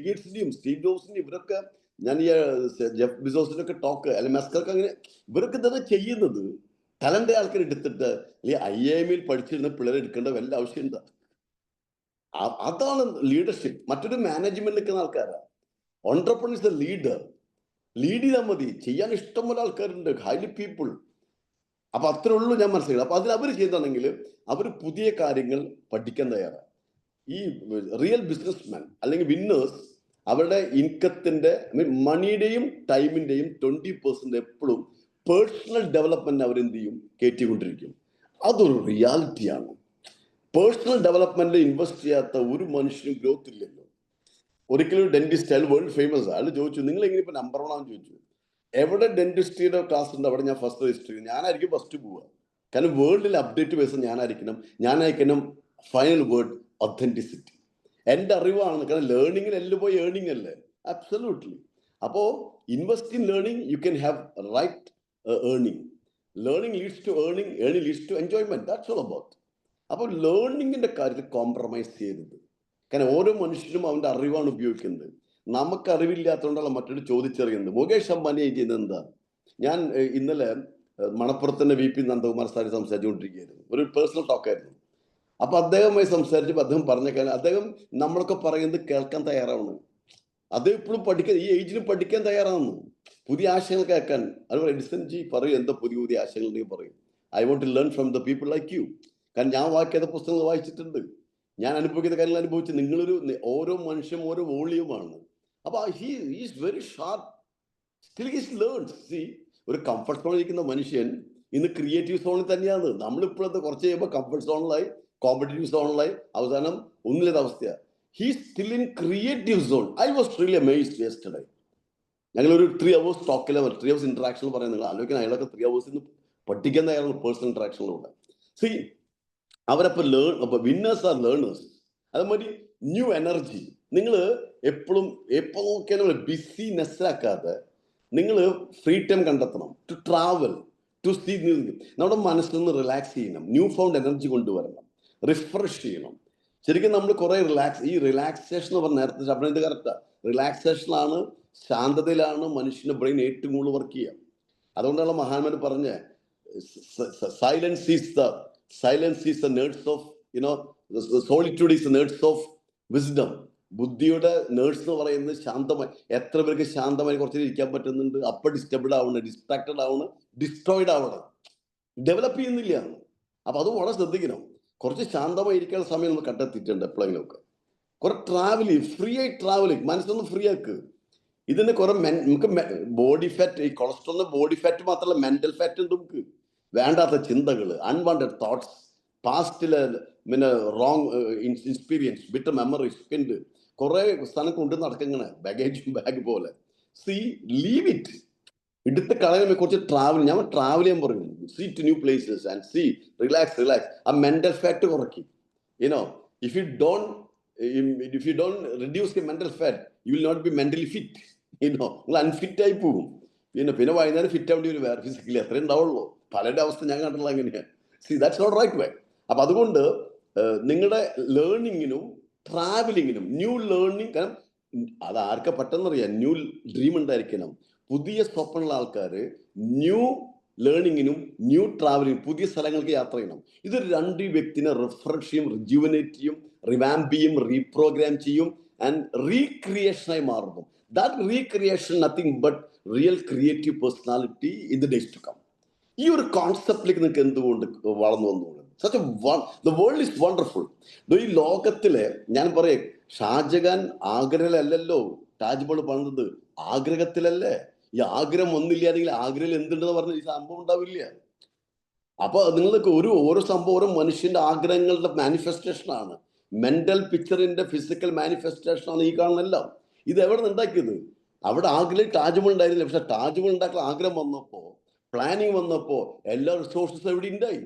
ഗേറ്റ്സിന്റെയും സ്റ്റീവ് ജോബ്സിന്റെയും ഇവരൊക്കെ, ഞാൻ ഈ ജെഫ് ബിസോസിന്റെ ഒക്കെ ടോക്ക് അല്ലെങ്കിൽ മെസ്കർക്ക് അങ്ങനെ ഇവരൊക്കെ തന്നെ ചെയ്യുന്നത്. ടാലന്റ് ആൾക്കാർ എടുത്തിട്ട് അല്ലെങ്കിൽ IIM പഠിച്ചിരുന്ന പിള്ളേരെ എടുക്കേണ്ട വല്ല ആവശ്യമുണ്ട്? അതാണ് ലീഡർഷിപ്പ്. മറ്റൊരു മാനേജ്മെന്റ് നിൽക്കുന്ന ആൾക്കാരാണ്. Entrepreneurs leader. ലീഡ് ചെയ്താൽ മതി, ചെയ്യാൻ ഇഷ്ടംപോലെ ആൾക്കാരുണ്ട്, ഹൈലി പീപ്പിൾ. അപ്പൊ അത്രേ ഉള്ളൂ ഞാൻ മനസ്സിലാക്കുന്നത്. അപ്പൊ അതിൽ അവർ ചെയ്താണെങ്കിൽ അവർ പുതിയ കാര്യങ്ങൾ പഠിക്കാൻ തയ്യാറാണ്. ഈ റിയൽ ബിസിനസ്മാൻ അല്ലെങ്കിൽ വിന്നേഴ്സ് അവരുടെ ഇൻകത്തിന്റെ മണിയുടെയും ടൈമിന്റെയും 20% എപ്പോഴും പേഴ്സണൽ ഡെവലപ്മെന്റ് അവരെന്ത് ചെയ്യും? കയറ്റിക്കൊണ്ടിരിക്കും. അതൊരു റിയാലിറ്റിയാണ്. പേഴ്സണൽ ഡെവലപ്മെന്റ് ഇൻവെസ്റ്റ് ചെയ്യാത്ത ഒരു മനുഷ്യനും ഗ്രോത്ത് ഇല്ലല്ലോ. ഒരിക്കലും ഡെന്റിസ്റ്റ്, അയാൾ വേൾഡ് ഫേമസ്, അയാൾ ചോദിച്ചു, നിങ്ങൾ എങ്ങനെ ഇപ്പൊ നമ്പർ 1 ആണെന്ന് ചോദിച്ചു. എവിടെ ഡെന്റിസ്റ്റിയുടെ ക്ലാസ് ഉണ്ട് അവിടെ ഞാൻ ഫസ്റ്റ് രജിസ്റ്റർ ചെയ്യും. ഞാനായിരിക്കും ഫസ്റ്റ് പോവുക. കാരണം വേൾഡിൽ അപ്ഡേറ്റ് ബേസ് ഞാനായിരിക്കണം ഫൈനൽ വേർഡ് ഒത്തന്റിസിറ്റി. എൻ്റെ അറിവാണ്. കാരണം ലേണിങ്ങിൽ എല്ലാം പോയി ഏർണിംഗ് അല്ലേ? അബ്സല്യൂട്ട്ലി. അപ്പോ invest in learning, you can have right earning. Learning leads to earning, earning leads to enjoyment. That's all about. അപ്പോൾ ലേണിങ്ങിന്റെ കാര്യത്തിൽ കോംപ്രമൈസ് ചെയ്യരുത്. കാരണം ഓരോ മനുഷ്യനും അവന്റെ അറിവാണ് ഉപയോഗിക്കുന്നത്. നമുക്ക് അറിവില്ലാത്തതുകൊണ്ടല്ല മറ്റൊരു ചോദിച്ചറിയുന്നത്. മുകേഷ് അംബാനി ചെയ്യുന്നത് എന്താ? ഞാൻ ഇന്നലെ മണപ്പുറത്തിന്റെ VP നന്ദകുമാർ സാറി സംസാരിച്ചുകൊണ്ടിരിക്കുകയായിരുന്നു. ഒരു പേഴ്സണൽ ടോക്കായിരുന്നു. അപ്പൊ അദ്ദേഹവുമായി സംസാരിച്ചപ്പോൾ അദ്ദേഹം പറഞ്ഞ കാര്യം, അദ്ദേഹം നമ്മളൊക്കെ പറയുന്നത് കേൾക്കാൻ തയ്യാറാണ്. അദ്ദേഹം ഇപ്പോഴും പഠിക്കാൻ, ഈ ഏജിലും പഠിക്കാൻ തയ്യാറാണെന്ന്, പുതിയ ആശയങ്ങൾ കേൾക്കാൻ. അതുപോലെ എഡിസൺ ജി പറയും, എന്താ പുതിയ പുതിയ ആശയങ്ങൾ ഉണ്ടെങ്കിൽ പറയും. I want to learn from the people like you. കാരണം ഞാൻ വായിക്കാത്ത പുസ്തകങ്ങൾ വായിച്ചിട്ടുണ്ട്, ഞാൻ അനുഭവിക്കുന്ന കാര്യങ്ങൾ അനുഭവിച്ച്. നിങ്ങളൊരു ഓരോ മനുഷ്യനും ഓരോ വോളിയുമാണ്. അപ്പൊ he's very sharp, still he's learns. C, ഒരു കംഫർട്ട് സോണിൽ ഇരിക്കുന്ന മനുഷ്യൻ ഇന്ന് ക്രിയേറ്റീവ് സോണിൽ തന്നെയാണ്. നമ്മളിപ്പോഴത്തെ കുറച്ച് കഴിയുമ്പോൾ കംഫർട്ട് സോണിലായി, കോമ്പറ്റീവ് സോണിലായി, അവസാനം ഒന്നില്ലാത്ത അവസ്ഥയാണ്. He's still in creative zone. I was really amazed yesterday. ഞങ്ങളൊരു 3 hours ടോക്കിൽ 3 hours ഇന്ററാക്ഷനിൽ പറയാൻ നിങ്ങൾ ആലോചിക്കണം. അയാളൊക്കെ 3 hours പഠിക്കാൻ തയ്യാറാണ് പേഴ്സണൽ ഇന്ററാക്ഷനിലൂടെ. സി, അവരപ്പോൾ അപ്പൊ വിന്നേഴ്സ് ആർ ലേണേഴ്സ്. അതുമാതിരി ന്യൂ എനർജി. നിങ്ങൾ എപ്പോഴും എപ്പോൾ നോക്കിയാലും ബിസിനെസ് ആക്കാതെ നിങ്ങൾ ഫ്രീ ടൈം കണ്ടെത്തണം. To travel, to see. നമ്മുടെ മനസ്സിൽ നിന്ന് റിലാക്സ് ചെയ്യണം, ന്യൂ ഫൗണ്ട് എനർജി കൊണ്ടുവരണം, റിഫ്രഷ് ചെയ്യണം. ശരിക്കും നമ്മൾ കുറെ ഈ റിലാക്സേഷൻ എന്ന് പറഞ്ഞ നേരത്തെ ശബ്ദം കറക്റ്റാ. റിലാക്സേഷനിലാണ്, ശാന്തതയിലാണ് മനുഷ്യന്റെ ബ്രെയിൻ ഏറ്റവും കൂടുതൽ വർക്ക് ചെയ്യുക. അതുകൊണ്ടാണ് മഹാന്മാർ പറഞ്ഞ silence is the nurse of solitude is the nurse of wisdom. ബുദ്ധിയുടെ നേഴ്സ് എന്ന് പറയുന്നത് ശാന്തമായി. എത്ര പേർക്ക് ശാന്തമായി കുറച്ച് ഇരിക്കാൻ പറ്റുന്നുണ്ട്? അപ്പൊ ഡിസ്റ്റർബ്ഡ് ആവണം, ഡിസ്ട്രാക്റ്റഡ് ആവണം, ഡിസ്ട്രോയിഡ് ആവണം, ഡെവലപ്പ് ചെയ്യുന്നില്ല. അപ്പൊ അത് വളരെ ശ്രദ്ധിക്കണം. കുറച്ച് ശാന്തമായി ഇരിക്കാനുള്ള സമയം നമ്മൾ കണ്ടെത്തിയിട്ടുണ്ട് എപ്പോഴെങ്കിലും ഒക്കെ. കുറെ ട്രാവലിംഗ്, ഫ്രീ ആയി ട്രാവലിംഗ്, മനസ്സൊന്ന് ഫ്രീ ആക്ക്. ഇതിന് കുറെ നമുക്ക് ബോഡി ഫാറ്റ്, ഈ കൊളസ്ട്രോളിന് ബോഡി ഫാറ്റ് മാത്രമല്ല മെന്റൽ ഫാറ്റ് ഉണ്ട്. നമുക്ക് വേണ്ടാത്ത ചിന്തകൾ, അൺവാണ്ടഡ് തോട്ട്സ്, പാസ്റ്റിലെ പിന്നെ റോങ് എക്സ്പീരിയൻസ്, ബിറ്റർ മെമ്മറീസ് ഒക്കെ ഉണ്ട്. കുറെ സ്ഥലം കൊണ്ട് നടക്കുന്ന ബാഗ് പോലെ. See, leave it. എടുത്ത് കളയുമ്പോൾ കുറച്ച് ട്രാവൽ. ഞാൻ ട്രാവൽ ചെയ്യാൻ പറയും. See to new places and see, relax. ആ മെന്റൽ ഫാറ്റ് കുറയ്ക്കും. If you don't reduce the mental fat, you will not be mentally fit. നിങ്ങൾ അൺഫിറ്റ് ആയി പോകും. പിന്നെ വൈകുന്നേരം ഫിറ്റ് ആവേണ്ടി വരും, വേറെ ഫിസിക്കലി. അത്രേ ഉണ്ടാവുള്ളൂ. പലരുടെ അവസ്ഥ ഞാൻ കണ്ടുള്ള അങ്ങനെയാണ്. See, that's not right way. അപ്പൊ അതുകൊണ്ട് നിങ്ങളുടെ ലേണിങ്ങിനും ട്രാവലിങ്ങിനും, ന്യൂ ലേണിംഗ്, കാരണം അത് ആർക്കെ പെട്ടെന്നറിയാം. ന്യൂ ഡ്രീം ഉണ്ടായിരിക്കണം. പുതിയ സ്വപ്നമുള്ള ആൾക്കാർ ന്യൂ ലേണിങ്ങിനും ന്യൂ ട്രാവലിംഗ്, പുതിയ സ്ഥലങ്ങൾക്ക് യാത്ര ചെയ്യണം. ഇത് രണ്ട് വ്യക്തിനെ റിഫ്രഷ് ചെയ്യും, റിജുവനേറ്റ് ചെയ്യും, റിവാമ്പ് ചെയ്യും, റീപ്രോഗ്രാം ചെയ്യും, ആൻഡ് റീക്രിയേഷനായി മാറുന്നു. That recreation nothing but real creative personality in the days to come. ഈ ഒരു കോൺസെപ്റ്റിലേക്ക് നിങ്ങൾക്ക് എന്തുകൊണ്ട് വളർന്നു വന്നുകൊണ്ട് ദ വേൾഡ് ഈസ് വണ്ടർഫുൾ. ഈ ലോകത്തിലെ, ഞാൻ പറയാം, ഷാജഹാൻ ആഗ്രയിലല്ലല്ലോ താജ്മഹൽ പണിതത്, ആഗ്രഹത്തിലല്ലേ. ഈ ആഗ്രഹം ഒന്നില്ലാതെങ്കിൽ ആഗ്രയിൽ എന്തുണ്ടെന്ന് പറഞ്ഞ ഈ സംഭവം ഉണ്ടാവില്ല. അപ്പൊ നിങ്ങൾക്ക് ഓരോ സംഭവം ഓരോ മനുഷ്യന്റെ ആഗ്രഹങ്ങളുടെ മാനിഫെസ്റ്റേഷൻ ആണ്. മെന്റൽ പിക്ചറിന്റെ ഫിസിക്കൽ മാനിഫെസ്റ്റേഷൻ ആണ് ഈ കാണുന്നെല്ലാം. ഇത് എവിടെ നിന്ന് ഉണ്ടാക്കിയത്? അവിടെ ആഗ്രയിൽ താജ്മഹൽ ഉണ്ടായിരുന്നില്ല. പക്ഷെ താജ്മഹൽ ഉണ്ടാക്കുന്ന ആഗ്രഹം വന്നപ്പോ, പ്ലാനിങ് വന്നപ്പോ എല്ലാ റിസോഴ്സസും എവിടെ ഉണ്ടായി?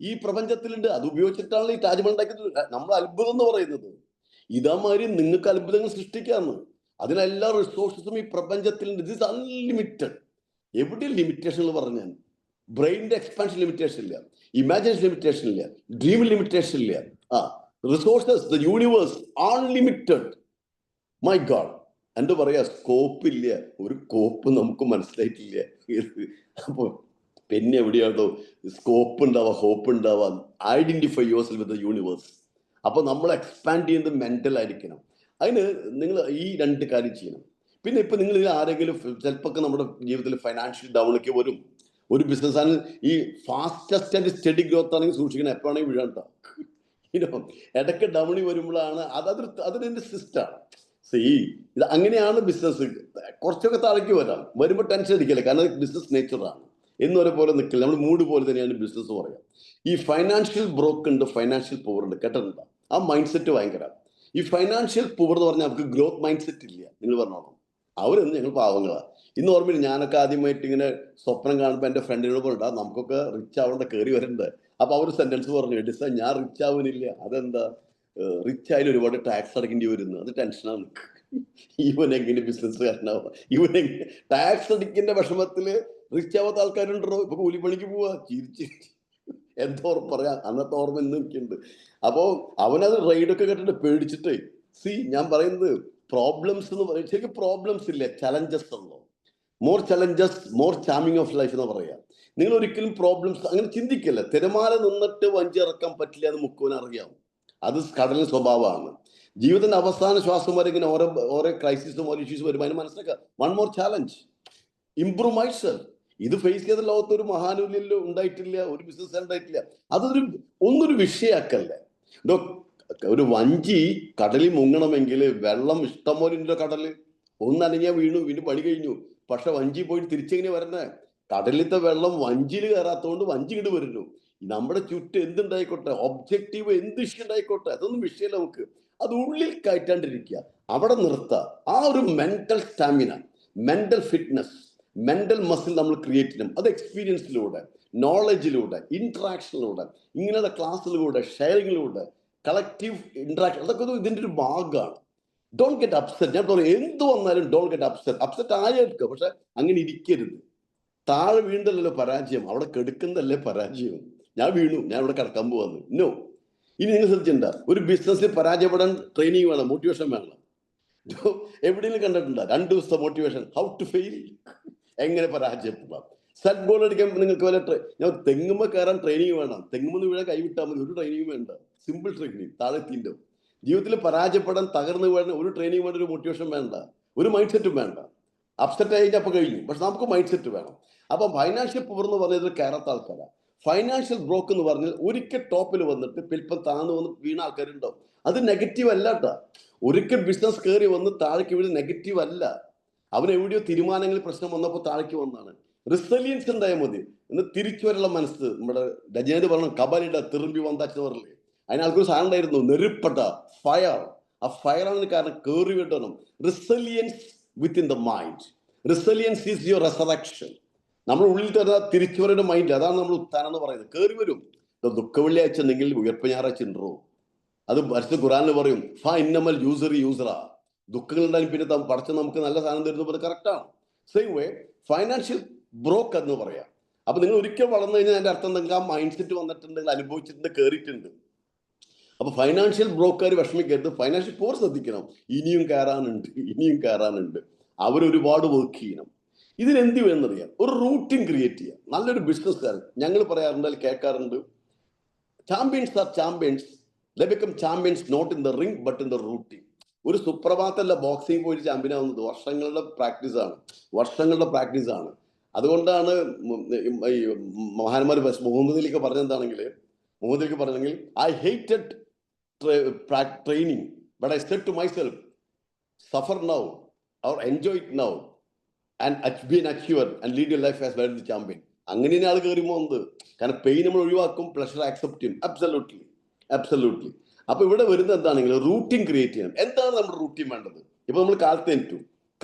ഈ പ്രപഞ്ചത്തിലുണ്ട്. അത് ഉപയോഗിച്ചിട്ടാണ് ഈ താജ്മഹൽ ഉണ്ടാക്കിയത്. നമ്മൾ അത്ഭുതം എന്ന് പറയുന്നത് ഇതേമാതിരി നിങ്ങൾക്ക് അത്ഭുതങ്ങൾ സൃഷ്ടിക്കാന്ന്. അതിനെല്ലാ റിസോഴ്സസും ഈ പ്രപഞ്ചത്തിലുണ്ട്. It is unlimited. എവിടെ ലിമിറ്റേഷൻ എന്ന് പറഞ്ഞാൽ ബ്രെയിനിന്റെ എക്സ്പാൻഷൻ ലിമിറ്റേഷൻ ഇല്ല, ഇമാജിനേഷൻ ലിമിറ്റേഷൻ ഇല്ല, ഡ്രീം ലിമിറ്റേഷൻ ഇല്ല. Resources, the universe unlimited. My god, എന്ത് പറയാ, സ്കോപ്പ് ഇല്ല. ഒരു കോപ്പ് നമുക്ക് മനസ്സിലായിട്ടില്ല. അപ്പൊ പിന്നെ എവിടെയാണോ സ്കോപ്പ് ഉണ്ടാവുക, ഹോപ്പ് ഉണ്ടാവുക? Identify your self with the universe. അപ്പൊ നമ്മൾ എക്സ്പാൻഡ് ചെയ്യുന്നത് മെന്റൽ ആയിരിക്കണം. അതിന് നിങ്ങൾ ഈ രണ്ട് കാര്യം ചെയ്യണം. പിന്നെ ഇപ്പൊ നിങ്ങൾ ഇതിൽ ആരെങ്കിലും ചിലപ്പോൾ നമ്മുടെ ജീവിതത്തിൽ ഫൈനാൻഷ്യൽ ഡൗണൊക്കെ വരും. ഒരു ബിസിനസ് ആണ് ഈ ഫാസ്റ്റസ്റ്റ് ആൻഡ് സ്റ്റഡി ഗ്രോത്ത് ആണെങ്കിൽ സൂക്ഷിക്കണം, എപ്പോഴാണെങ്കിൽ വീഴാണ്ട. ഇടയ്ക്ക് ഡൗണി വരുമ്പോഴാണ് അതിന്റെ സിസ്റ്റമാണ്. ഇത് അങ്ങനെയാണ് ബിസിനസ്. കുറച്ചൊക്കെ താഴേക്ക് വരുമ്പോൾ ടെൻഷൻ അടിക്കല്ലേ, കാരണം ബിസിനസ് നേച്ചറാണ്. എന്നൊരു പോലെ നിൽക്കില്ല, നമ്മൾ മൂഡ് പോലെ തന്നെയാണ് ബിസിനസ് പറയാം. ഈ ഫൈനാൻഷ്യൽ ബ്രോക്ക് ഉണ്ട്, ഫൈനാൻഷ്യൽ പവർ ഉണ്ട്, കേട്ടിട്ടുണ്ടോ? ആ മൈൻഡ് സെറ്റ് ഭയങ്കര. ഈ ഫൈനാൻഷ്യൽ പവർ എന്ന് പറഞ്ഞാൽ അവർക്ക് ഗ്രോത്ത് മൈൻഡ് സെറ്റ് ഇല്ല. നിങ്ങൾ പറഞ്ഞോളൂ, അവരൊന്നും ഞങ്ങൾ പാവങ്ങളാണ്. ഇന്ന് ഓർമ്മയില്ല, ഞാനൊക്കെ ആദ്യമായിട്ട് ഇങ്ങനെ സ്വപ്നം കാണുമ്പോൾ എൻ്റെ ഫ്രണ്ടിനോട് പറഞ്ഞാൽ നമുക്കൊക്കെ റിച്ച് ആവേണ്ട കയറി വരണ്ടേ. അപ്പൊ അവർ സെന്റൻസ് പറഞ്ഞു, എഡിസൺ ഞാൻ റിച്ച് ആവുന്നില്ല. അതെന്താ? റിച്ച് ആയാലും ഒരുപാട് ടാക്സ് അടക്കേണ്ടി വരുന്നു, അത് ടെൻഷനാണ്. ഇവൻ എങ്ങനെ ബിസിനസ്സുകാരനാവുക? ഇവനെങ്ങനെ ടാക്സ് അടിക്കുന്ന വിഷമത്തില് റിച്ച് ആവാത്ത ആൾക്കാരുണ്ടോ? ഇപ്പൊ കൂലിപ്പണിക്ക് പോവാ, ചിരിച്ച് എന്തോ പറയാം, അന്നത്തെ ഓർമ്മ ഇന്ന് എനിക്കുണ്ട്. അപ്പോൾ അവനത് റൈഡൊക്കെ കേട്ടിട്ട് പേടിച്ചിട്ട് ഞാൻ പറയുന്നത് പ്രോബ്ലംസ് എന്ന് പറയും, ശരിക്കും പ്രോബ്ലംസ് ഇല്ല, ചലഞ്ചസ് ഉള്ളൂ. More challenges more charming of life എന്ന് പറയാം. നിങ്ങൾ ഒരിക്കലും പ്രോബ്ലംസ് അങ്ങനെ ചിന്തിക്കില്ല. തിരമാല നിന്നിട്ട് വഞ്ചി ഇറക്കാൻ പറ്റില്ല എന്ന് മുക്കുവന് അറിയാം. അത് കടലിന് സ്വഭാവമാണ്. ജീവിതത്തിന്റെ അവസാന ശ്വാസം വരെ ഇങ്ങനെ ഓരോ ക്രൈസിസും ഓരോ ഇഷ്യൂസും വരുമ്പോൾ അതിന് മനസ്സിലാക്കുക, one more challenge, improve my self. ഇത് ഫേസ് ചെയ്ത ലോകത്ത് ഒരു മഹാനുല്യല്ലോ ഉണ്ടായിട്ടില്ല, ഒരു ബിസിനസ് ഉണ്ടായിട്ടില്ല. ഒന്നൊരു വിഷയാക്കല്ലേ. ഒരു വഞ്ചി കടലിൽ മുങ്ങണമെങ്കിൽ വെള്ളം ഇഷ്ടം പോലെ ഉണ്ടല്ലോ കടല്. ഒന്നനങ്ങിയാൽ വീണു, പിന്നെ പണി കഴിഞ്ഞു. പക്ഷെ വഞ്ചി പോയിട്ട് തിരിച്ചെങ്ങനെ വരണേ? കടലിലത്തെ വെള്ളം വഞ്ചിയിൽ കയറാത്തതുകൊണ്ട് വഞ്ചി ഇങ്ങോട്ട് വരുന്നു. നമ്മുടെ ചുറ്റും എന്തുണ്ടായിക്കോട്ടെ, ഒബ്ജക്റ്റീവ് എന്ത് ഇഷ്യൂ ഉണ്ടായിക്കോട്ടെ, അതൊന്നും വിഷയമല്ല. നമുക്ക് അത് ഉള്ളിൽ കയറ്റാണ്ടിരിക്കുക, അവിടെ നിർത്തുക. ആ ഒരു mental stamina, mental fitness, mental muscle നമ്മൾ ക്രിയേറ്റ് ചെയ്യണം. അത് എക്സ്പീരിയൻസിലൂടെ, നോളജിലൂടെ, ഇന്ററാക്ഷനിലൂടെ, ഇങ്ങനെയുള്ള ക്ലാസ്സിലൂടെ, ഷെയറിങ്ങിലൂടെ, കളക്റ്റീവ് ഇന്ററാക്ഷൻ, അതൊക്കെ ഇതിൻ്റെ ഒരു ഭാഗമാണ്. Don't get upset. ഞാൻ പറയും, എന്ത് വന്നാലും ഡോണ്ട് ഗെറ്റ് അപ്സെറ്റ്. അപ്സെറ്റ് ആയിരിക്കും, പക്ഷെ അങ്ങനെ ഇരിക്കരുത്. താഴെ വീണ്ടല്ലോ പരാജയം, അവിടെ കെടുക്കുന്നതല്ലേ പരാജയം. ഞാൻ വീണു, ഞാൻ ഇവിടെ കിടക്കാൻ പോവാന്ന്. നോ. ഇനി നിങ്ങൾ ശ്രദ്ധിച്ചിട്ടുണ്ട, ഒരു ബിസിനസ്സിൽ പരാജയപ്പെടാൻ ട്രെയിനിങ് വേണം, മോട്ടിവേഷൻ വേണം. എവിടെയെങ്കിലും കണ്ടിട്ടുണ്ടോ 2 ദിവസത്തെ മോട്ടിവേഷൻ, ഹൗ ടു ഫെയിൽ, എങ്ങനെ പരാജയപ്പെടാം. സെറ്റ് ഗോൾ അടിക്കാൻ നിങ്ങൾക്ക് വല്ല ഞാൻ തെങ്ങുമ്പോൾ കയറാൻ ട്രെയിനിങ് വേണം. തെങ്ങുമെന്ന് വീഴാൻ കൈവിട്ടാൽ മതി, ഒരു ട്രെയിനിങ് വേണ്ട. സിമ്പിൾ ട്രെയിനിങ്, താഴെ എത്തിൻ്റെ. ജീവിതത്തിൽ പരാജയപ്പെടാൻ, തകർന്നു വേണ്ട, ഒരു ട്രെയിനിങ് വേണ്ട, ഒരു മോട്ടിവേഷൻ വേണ്ട, ഒരു മൈൻഡ് സെറ്റും വേണ്ട. അപ്സെറ്റ് ആയി അപ്പോൾ കഴിഞ്ഞു. പക്ഷെ നമുക്ക് മൈൻഡ് സെറ്റ് വേണം. അപ്പം ഫൈനാൻഷ്യൽ പവർ എന്ന് പറഞ്ഞത് കയറാത്ത ആൾക്കാരാണ്. ഫൈനാൻഷ്യൽ ബ്രോക്ക് എന്ന് പറഞ്ഞാൽ ഒരിക്കൽ ടോപ്പിൽ വന്നിട്ട് പിൽപ്പം താന്ന് വന്ന് വീണ ആൾക്കാരുണ്ടാവും. അത് നെഗറ്റീവ് അല്ല കേട്ടോ. ഒരിക്കൽ ബിസിനസ് കയറി വന്ന് താഴേക്ക് വീട് നെഗറ്റീവ് അല്ല. അവൻ എവിടെയോ തീരുമാനങ്ങളിൽ പ്രശ്നം വന്നപ്പോൾ താഴേക്ക് വന്നാണ്. റിസലിയൻസ് ഉണ്ടായാൽ മതി. എന്ന് തിരിച്ചു വരെയുള്ള മനസ്സ്. നമ്മുടെ രജനീത് പറഞ്ഞു, കബലിയുടെ തിരുമ്പി വന്നാച്ചെന്ന് പറഞ്ഞില്ലേ, അതിനാൾക്കൊരു സാധനം ഉണ്ടായിരുന്നു, നെരുപ്പട്ട ഫയർ. ആ ഫയറാണ് കാരണം കയറി വിടണം. Resilience within the mind. Resilience is your resurrection. നമ്മുടെ ഉള്ളിൽ തരുന്ന തിരിച്ചുവരുടെ മൈൻഡ്, അതാണ് നമ്മൾ ഉത്താനം എന്ന് പറയുന്നത്. കയറി വരും. ദുഃഖ വെള്ളിയാഴ്ച ഉണ്ടെങ്കിൽ ഉയർപ്പ് ഞായറാഴ്ച ഉണ്ടോ? അത് പരിശുദ്ധ ഖുർആനിൽ പറയും, ഫ ഇന്നമൽ യൂസറ. ദുഃഖങ്ങൾ ഉണ്ടായാലും പിന്നെ പഠിച്ച നമുക്ക് നല്ല സാധനം തരുന്നത് കറക്റ്റാണ്. സെയിം വേ ഫൈനാൻഷ്യൽ ബ്രോക്ക് എന്ന് പറയാം. അപ്പൊ നിങ്ങൾ ഒരിക്കൽ വളർന്നു കഴിഞ്ഞാൽ അതിന്റെ അർത്ഥം നിങ്ങൾക്ക് ആ മൈൻഡ് സെറ്റ് വന്നിട്ടുണ്ടെങ്കിൽ, അനുഭവിച്ചിട്ടുണ്ട്, കയറിയിട്ടുണ്ട്. അപ്പൊ ഫൈനാൻഷ്യൽ ബ്രോക്കർ വിഷമിക്കരുത്. ഫൈനാൻഷ്യൽ പോർ ശ്രദ്ധിക്കണം. ഇനിയും കയറാനുണ്ട്. അവരൊരുപാട് വർക്ക് ചെയ്യണം. ഇതിനെന്ത് വേണമെന്നറിയാം, ഒരു റൂട്ടീൻ ക്രിയേറ്റ് ചെയ്യാം. നല്ലൊരു ബിസിനസ്സുകാരൻ, ഞങ്ങൾ പറയാറുണ്ട്, അതിൽ കേൾക്കാറുണ്ട്, champions are champions, they become champions not in the ring but in the routine. ഒരു സുപ്രഭാതമല്ല ബോക്സിംഗ് പോയിട്ട് ചാമ്പ്യനാവുന്നത്, വർഷങ്ങളുടെ പ്രാക്ടീസാണ്. അതുകൊണ്ടാണ് ഈ മഹാന്മാർ മുഹമ്മദ് അലിക്ക് പറഞ്ഞെങ്കിൽ I hated training but I said to myself suffer now or enjoy it now and be an achiever and lead your life as well as the champion. അങ്ങനെയാണ് ആൾ കയറി പോകുന്നത്. കാരണം പെയിൻ നമ്മൾ ഒഴിവാക്കും, പ്ലഷർ ആക്സെപ്റ്റ് ചെയ്യും. അബ്സല്യൂട്ട്ലി. അപ്പൊ ഇവിടെ വരുന്നത് എന്താണെങ്കിൽ റൂട്ടീൻ ക്രിയേറ്റ് ചെയ്യണം. എന്താണ് നമ്മുടെ റൂട്ടീൻ വേണ്ടത്? ഇപ്പൊ നമ്മൾ കാലത്ത് എണീറ്റു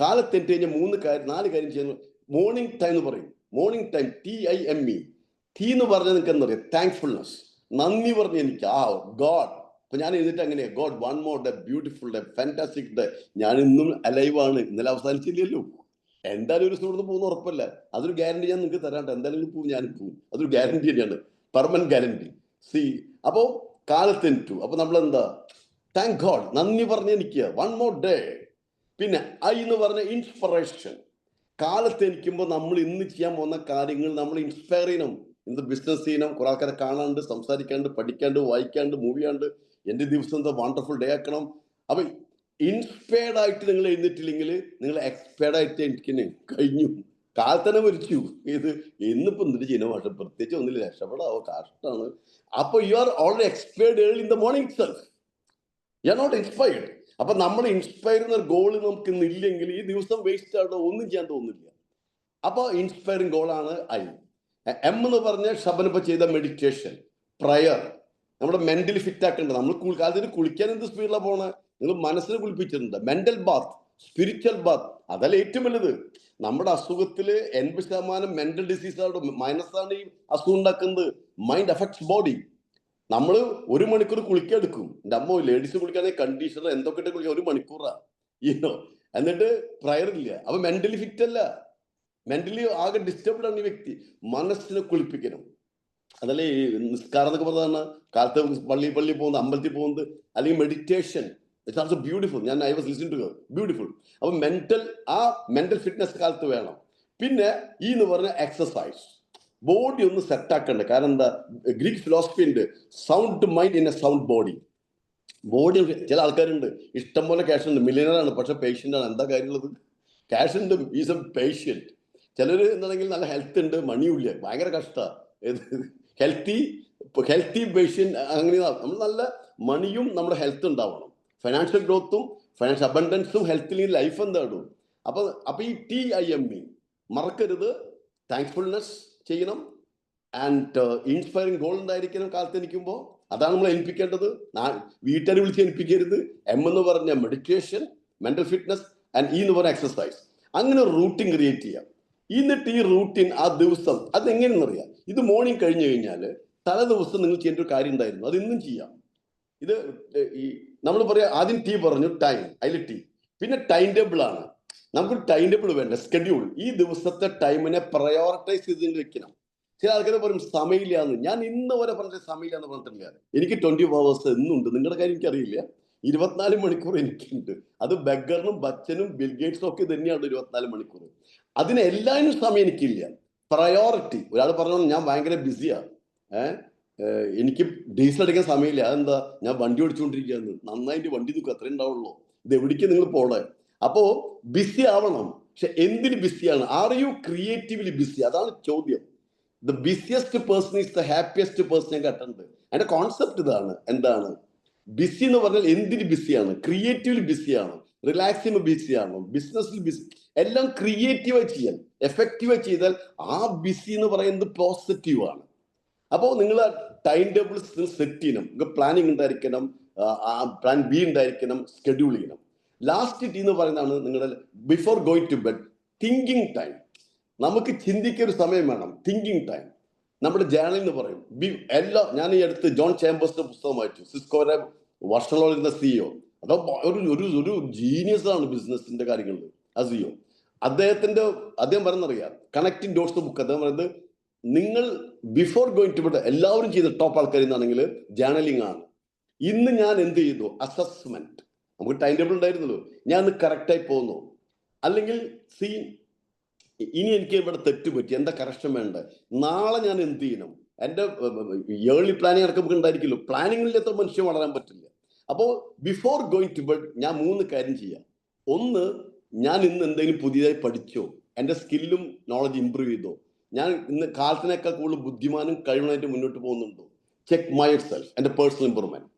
കഴിഞ്ഞാൽ 4 കാര്യം ചെയ്യുന്നു. മോർണിംഗ് ടൈം എന്ന് പറയും. Morning time, TIME. T എന്ന് പറഞ്ഞാൽ നിങ്ങൾക്ക് എന്താ പറയുക, താങ്ക്ഫുൾനെസ്, നന്ദി പറഞ്ഞ് എനിക്ക് ഗോഡ്. അപ്പൊ ഞാൻ എഴുതിട്ട് അങ്ങനെയാ, God one more day, beautiful day, fantastic day. ഞാൻ ഇന്നും അലൈവാണ്, ഇന്നലെ അവസാനിച്ചില്ലല്ലോ. എന്തായാലും ഒരു സുഹൃത്ത് പോകുന്ന ഉറപ്പല്ല. അതൊരു ഗ്യാരണ്ടി ഞാൻ നിങ്ങൾക്ക് തരാണ്ട്. എന്തായാലും പോവും, ഞാനും പോവും. അതൊരു ഗ്യാരണ്ടി തന്നെയാണ്, പെർമനന്റ് ഗ്യാരണ്ടി. അപ്പോ കാലത്ത് എണീറ്റു. അപ്പൊ നമ്മളെന്താ, താങ്ക് ഗോഡ്, നന്ദി പറഞ്ഞ് എനിക്ക് വൺ മോർ ഡേ. പിന്നെ എന്ന് പറഞ്ഞ ഇൻസ്പിറേഷൻ. കാലത്ത് എണീക്കുമ്പോൾ നമ്മൾ ഇന്ന് ചെയ്യാൻ പോകുന്ന കാര്യങ്ങൾ നമ്മൾ ഇൻസ്പയർ ചെയ്യണം. എന്ത് ബിസിനസ് ചെയ്യണം, കുറെ ആൾക്കാരെ കാണാണ്ട്, സംസാരിക്കാണ്ട്, പഠിക്കാണ്ട്, വായിക്കാണ്ട്, മൂവിയാണ്ട്, എന്റെ ദിവസം എന്താ വണ്ടർഫുൾ ഡേ ആക്കണം. അപ്പൊ ഇൻസ്പയർഡ് ആയിട്ട് നിങ്ങൾ എഴുന്നിട്ടില്ലെങ്കിൽ നിങ്ങൾ എക്സ്പയർഡ് ആയിട്ട് എനിക്ക് കഴിഞ്ഞു, കാലത്തന്നെ മരിച്ചു. എന്നിപ്പോ എന്തിട്ട് ചെയ്യുന്ന ഭാഷ പ്രത്യേകിച്ച് ഒന്നില്ല, രക്ഷപ്പെടാവോ, കഷ്ടമാണ്. അപ്പൊ you are already expired early in the morning self. You are not inspired. അപ്പൊ നമ്മൾ ഇൻസ്പയർ ചെയ്യുന്ന ഒരു ഗോൾ നമുക്ക് ഇന്നില്ലെങ്കിൽ ഈ ദിവസം വേസ്റ്റ് ആയിട്ട് ഒന്നും ചെയ്യാൻ തോന്നില്ല. അപ്പൊ ഇൻസ്പയറിംഗ് ഗോളാണ് M എന്ന് പറഞ്ഞ ഷബനിപ്പ ചെയ്ത മെഡിറ്റേഷൻ, പ്രയർ. നമ്മുടെ മെന്റലി ഫിറ്റ് ആക്കേണ്ടത്. നമ്മൾ കാലത്തിന് കുളിക്കാൻ എന്ത് സ്പീഡിലാണ് പോണേ, നിങ്ങൾ മനസ്സിനെ കുളിപ്പിച്ചിട്ടുണ്ട്. മെന്റൽ ബാത്ത്, സ്പിരിച്വൽ ബാത്ത്, അതല്ല ഏറ്റവും വലുത്. നമ്മുടെ അസുഖത്തില് 80% മെന്റൽ ഡിസീസാണ്, മൈനസാണ് ഈ അസുഖം ഉണ്ടാക്കുന്നത്. Mind affects body. നമ്മൾ 1 മണിക്കൂർ കുളിക്കാൻ എടുക്കും. എൻ്റെ അമ്മ ലേഡീസ് കുളിക്കാണെങ്കിൽ കണ്ടീഷണർ എന്തൊക്കെ ഇട്ട് കുളിക്കാൻ 1 മണിക്കൂറാ, എന്നിട്ട് പ്രയർ ഇല്ല. അപ്പൊ മെന്റലി ഫിറ്റ് അല്ല, മെന്റലി ആകെ ഡിസ്റ്റർബ്ഡ് ആണ് ഈ വ്യക്തി. മനസ്സിനെ കുളിപ്പിക്കണം. അതല്ലേ ഈ നിസ്കാരം എന്നൊക്കെ പറഞ്ഞാൽ കാലത്ത് പള്ളി പോകുന്നത്, അമ്പലത്തിൽ പോകുന്നത്, അല്ലെങ്കിൽ meditation. It's also beautiful. I was listening to beautiful. അപ്പൊ മെന്റൽ ഫിറ്റ്നസ് കാലത്ത് വേണം. പിന്നെ എന്ന് പറഞ്ഞ എക്സസൈസ്, ബോഡി ഒന്ന് സെറ്റ് ആക്കണ്ടേ. കാരണം എന്താ, ഗ്രീക്ക് ഫിലോസഫി ഉണ്ട്, sound mind in a sound body. Body, ചില ആൾക്കാരുണ്ട് ഇഷ്ടം പോലെ ക്യാഷ് ഉണ്ട്, മില്യനറാണ്, പക്ഷെ പേഷ്യൻ്റ് ആണ്. എന്താ കാര്യമുള്ളത്? ക്യാഷ് ഉണ്ട്, ഈസ് എ പേഷ്യൻറ്റ്. ചിലർ എന്താണെങ്കിൽ നല്ല ഹെൽത്ത് ഉണ്ട്, മണിയില്ല, ഭയങ്കര കഷ്ടമാണ്. ഹെൽത്തി പേഷ്യൻ്റ് അങ്ങനെ. നമ്മൾ നല്ല മണിയും നമ്മുടെ ഹെൽത്ത് ഉണ്ടാവണം. ഫൈനാൻഷ്യൽ ഗ്രോത്തും ഫൈനാൻഷ്യൽ അബണ്ടൻസും ഹെൽത്തിൽ ലൈഫ് എന്താടും. അപ്പൊ ഈ TIME മറക്കരുത്. താങ്ക്ഫുൾനെസ് ചെയ്യണം. ആൻഡ് ഇൻസ്പയറിംഗ് ഗോൾ ഉണ്ടായിരിക്കണം കാലത്ത് എണീക്കുമ്പോൾ. അതാണ് നമ്മൾ ഏൽപ്പിക്കേണ്ടത്. വീട്ടുകാരെ വിളിച്ച് ഏൽപ്പിക്കരുത്. എന്ന് പറഞ്ഞ മെഡിറ്റേഷൻ, മെന്റൽ ഫിറ്റ്നസ്, ആൻഡ് എന്ന് പറഞ്ഞ എക്സസൈസ്. അങ്ങനെ ഒരു റൂട്ടീൻ ക്രിയേറ്റ് ചെയ്യാം. എന്നിട്ട് ഈ റൂട്ടീൻ ആ ദിവസം അതെങ്ങനെയെന്ന് അറിയാം. ഇത് മോർണിംഗ് കഴിഞ്ഞു കഴിഞ്ഞാൽ തലേ ദിവസം നിങ്ങൾ ചെയ്യേണ്ട ഒരു കാര്യം ഉണ്ടായിരുന്നു, അത് ഇന്നും ചെയ്യാം. ഇത് ഈ നമ്മൾ പറയാം, ആദ്യം T പറഞ്ഞു, ടൈം, അതിൽ T. പിന്നെ ടൈം ടേബിൾ ആണ്. നമുക്കൊരു ടൈം ടേബിൾ വേണ്ട, സ്കെഡ്യൂൾ. ഈ ദിവസത്തെ ടൈമിനെ പ്രയോറിറ്റൈസ് ചെയ്ത് വെക്കണം. ചില ആൾക്കാർ പറയും സമയമില്ല എന്ന്. ഞാൻ ഇന്ന് വരെ പറഞ്ഞ സമയമില്ല എന്ന് പറഞ്ഞിട്ടില്ല. എനിക്ക് 24 hours എന്നുണ്ട്. നിങ്ങളുടെ കാര്യം എനിക്കറിയില്ല. 24 മണിക്കൂർ എനിക്കുണ്ട്. അത് ബെഗറിനും ബച്ചനും ബിൽഗേറ്റ്സും ഒക്കെ തന്നെയാണ് 24 മണിക്കൂർ. അതിനെല്ലാവരും സമയം എനിക്കില്ല. പ്രയോറിറ്റി. ഒരാൾ പറഞ്ഞു ഞാൻ ഭയങ്കര ബിസിയാണ്, എനിക്ക് ഡീസൽ അടിക്കാൻ സമയമില്ല. അതെന്താ, ഞാൻ വണ്ടി ഓടിച്ചുകൊണ്ടിരിക്കുകയാണ്. നന്നായിട്ട് വണ്ടി നിൽക്കും, അത്രേ ഉണ്ടാവുള്ളൂ. ഇത് എവിടേക്ക് നിങ്ങൾ പോണേ? അപ്പോ ബിസി ആവണം. പക്ഷെ എന്തിന് ബിസിയാണ്? Are you creatively busy? അതാണ് ചോദ്യം. The busiest person is the happiest person. ഞാൻ കേട്ടിട്ടുണ്ട്. അതിന്റെ കോൺസെപ്റ്റ് ഇതാണ്. എന്താണ് ബിസി എന്ന് പറഞ്ഞാൽ? എന്തിന് ബിസിയാണ്? ക്രിയേറ്റീവ്ലി ബിസിയാണ്, റിലാക്സിങ് ബിസിയാണ്, ബിസിനസ്സിൽ ബിസി. എല്ലാം ക്രിയേറ്റീവായി ചെയ്യാൻ, എഫക്റ്റീവായി ചെയ്താൽ ആ ബിസി എന്ന് പറയുന്നത് പോസിറ്റീവ് ആണ്. അപ്പോൾ നിങ്ങൾ ടൈം ടേബിൾ സെറ്റ് ചെയ്യണം. നിങ്ങൾക്ക് പ്ലാനിങ് ഉണ്ടായിരിക്കണം, പ്ലാൻ ബി ഉണ്ടായിരിക്കണം, സ്കെഡ്യൂൾ ചെയ്യണം. ലാസ്റ്റ് T എന്ന് പറയുന്നതാണ് നിങ്ങളുടെ before going to bed, thinking time. നമുക്ക് ചിന്തിക്കാൻ ഒരു സമയം വേണം, തിങ്കിങ് ടൈം. നമ്മുടെ ജേണൽ എന്ന് പറയും. ഞാൻ ഈ അടുത്ത് ജോൺ ചേംബേഴ്സിന്റെ പുസ്തകം വായിച്ചു. സിസ്കോയുടെ വർഷങ്ങളോളം ഇരുന്ന CEO. അതോ ഒരു ജീനിയസ് ആണ് ബിസിനസിന്റെ കാര്യങ്ങളിൽ. ആ CEO അദ്ദേഹം പറയുന്നറിയാം, കണക്റ്റിംഗ് ഡോട്ട്സ് ബുക്ക്. അദ്ദേഹം പറയുന്നത്, നിങ്ങൾ ബിഫോർ ഗോയിങ് ടു ബെഡ് എല്ലാവരും ചെയ്ത ടോപ്പ് ആൾക്കാർ എന്നാണെങ്കിൽ ജേണലിംഗ് ആണ്. ഇന്ന് ഞാൻ എന്ത് ചെയ്തു? അസസ്മെന്റ്. നമുക്ക് ടൈം ടേബിൾ ഉണ്ടായിരുന്നല്ലോ, ഞാൻ ഇന്ന് കറക്റ്റായി പോകുന്നു. അല്ലെങ്കിൽ ഇനി എനിക്ക് ഇവിടെ തെറ്റുപറ്റി, എന്താ കറക്ഷൻ വേണ്ട, നാളെ ഞാൻ എന്ത് ചെയ്യണം? എൻ്റെ ഏർലി പ്ലാനിങ് അടക്കം നമുക്ക് ഉണ്ടായിരിക്കുമല്ലോ. പ്ലാനിങ്ങില്ലാത്ത മനുഷ്യൻ വളരാൻ പറ്റില്ല. അപ്പോൾ ബിഫോർ ഗോയിങ് ടു ബെഡ് ഞാൻ 3 കാര്യം ചെയ്യാം. ഒന്ന്, ഞാൻ ഇന്ന് എന്തെങ്കിലും പുതിയതായി പഠിച്ചോ? എൻ്റെ സ്കില്ലും നോളജ് ഇമ്പ്രൂവ് ചെയ്തോ? ഞാൻ ഇന്ന് കാലത്തിനേക്കാൾ കൂടുതൽ ബുദ്ധിമാനും കഴിവുമായിട്ട് മുന്നോട്ട് പോകുന്നുണ്ടോ? ചെക്ക് മൈ സെൽഫ്, എൻ്റെ പേഴ്സണൽ ഇമ്പ്രൂവ്മെന്റ്.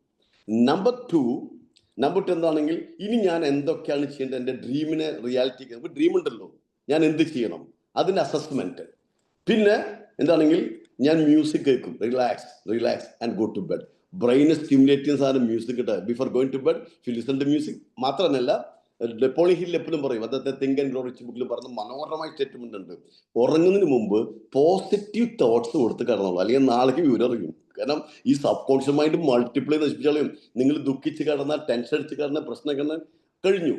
നമ്പർ 2 എന്താണെങ്കിൽ, ഇനി ഞാൻ എന്തൊക്കെയാണ് ചെയ്യേണ്ടത് എൻ്റെ ഡ്രീമിനെ റിയാലിറ്റി. ഡ്രീം ഉണ്ടല്ലോ, ഞാൻ എന്ത് ചെയ്യണം? അതിൻ്റെ അസസ്മെന്റ്. പിന്നെ എന്താണെങ്കിൽ, ഞാൻ മ്യൂസിക് കേൾക്കും, relax and go to bed. ബ്രെയിനെ സ്റ്റിമുലേറ്റ് ചെയ്യുന്ന സാധനം മ്യൂസിക് കിട്ടുക. Before going to bed you listen to music. മാത്രമല്ല, നെപ്പോളിയൻ ഹിൽ എപ്പോഴും പറയും, അദ്ദേഹത്തെ തിങ്ക് ആൻഡ് ഗ്രോ റിച്ച് ബുക്കിൽ പറഞ്ഞ മനോഹരമായ സ്റ്റേറ്റ്മെന്റ് ഉണ്ട്. ഉറങ്ങുന്നതിന് മുമ്പ് പോസിറ്റീവ് തോട്ട്സ് കൊടുത്ത് കിടന്നോളൂ, അല്ലെങ്കിൽ നാളേക്ക് വിവരം അറിയും. കാരണം ഈ സബ് കോൺഷ്യസ് മൈൻഡ് മൾട്ടിപ്ലൈ നശിപ്പിച്ചാലും. നിങ്ങൾ ദുഃഖിച്ച് കിടന്നാൽ, ടെൻഷൻ അടിച്ച് കിടന്നാൽ, പ്രശ്നം കിടന്നാൽ കഴിഞ്ഞു.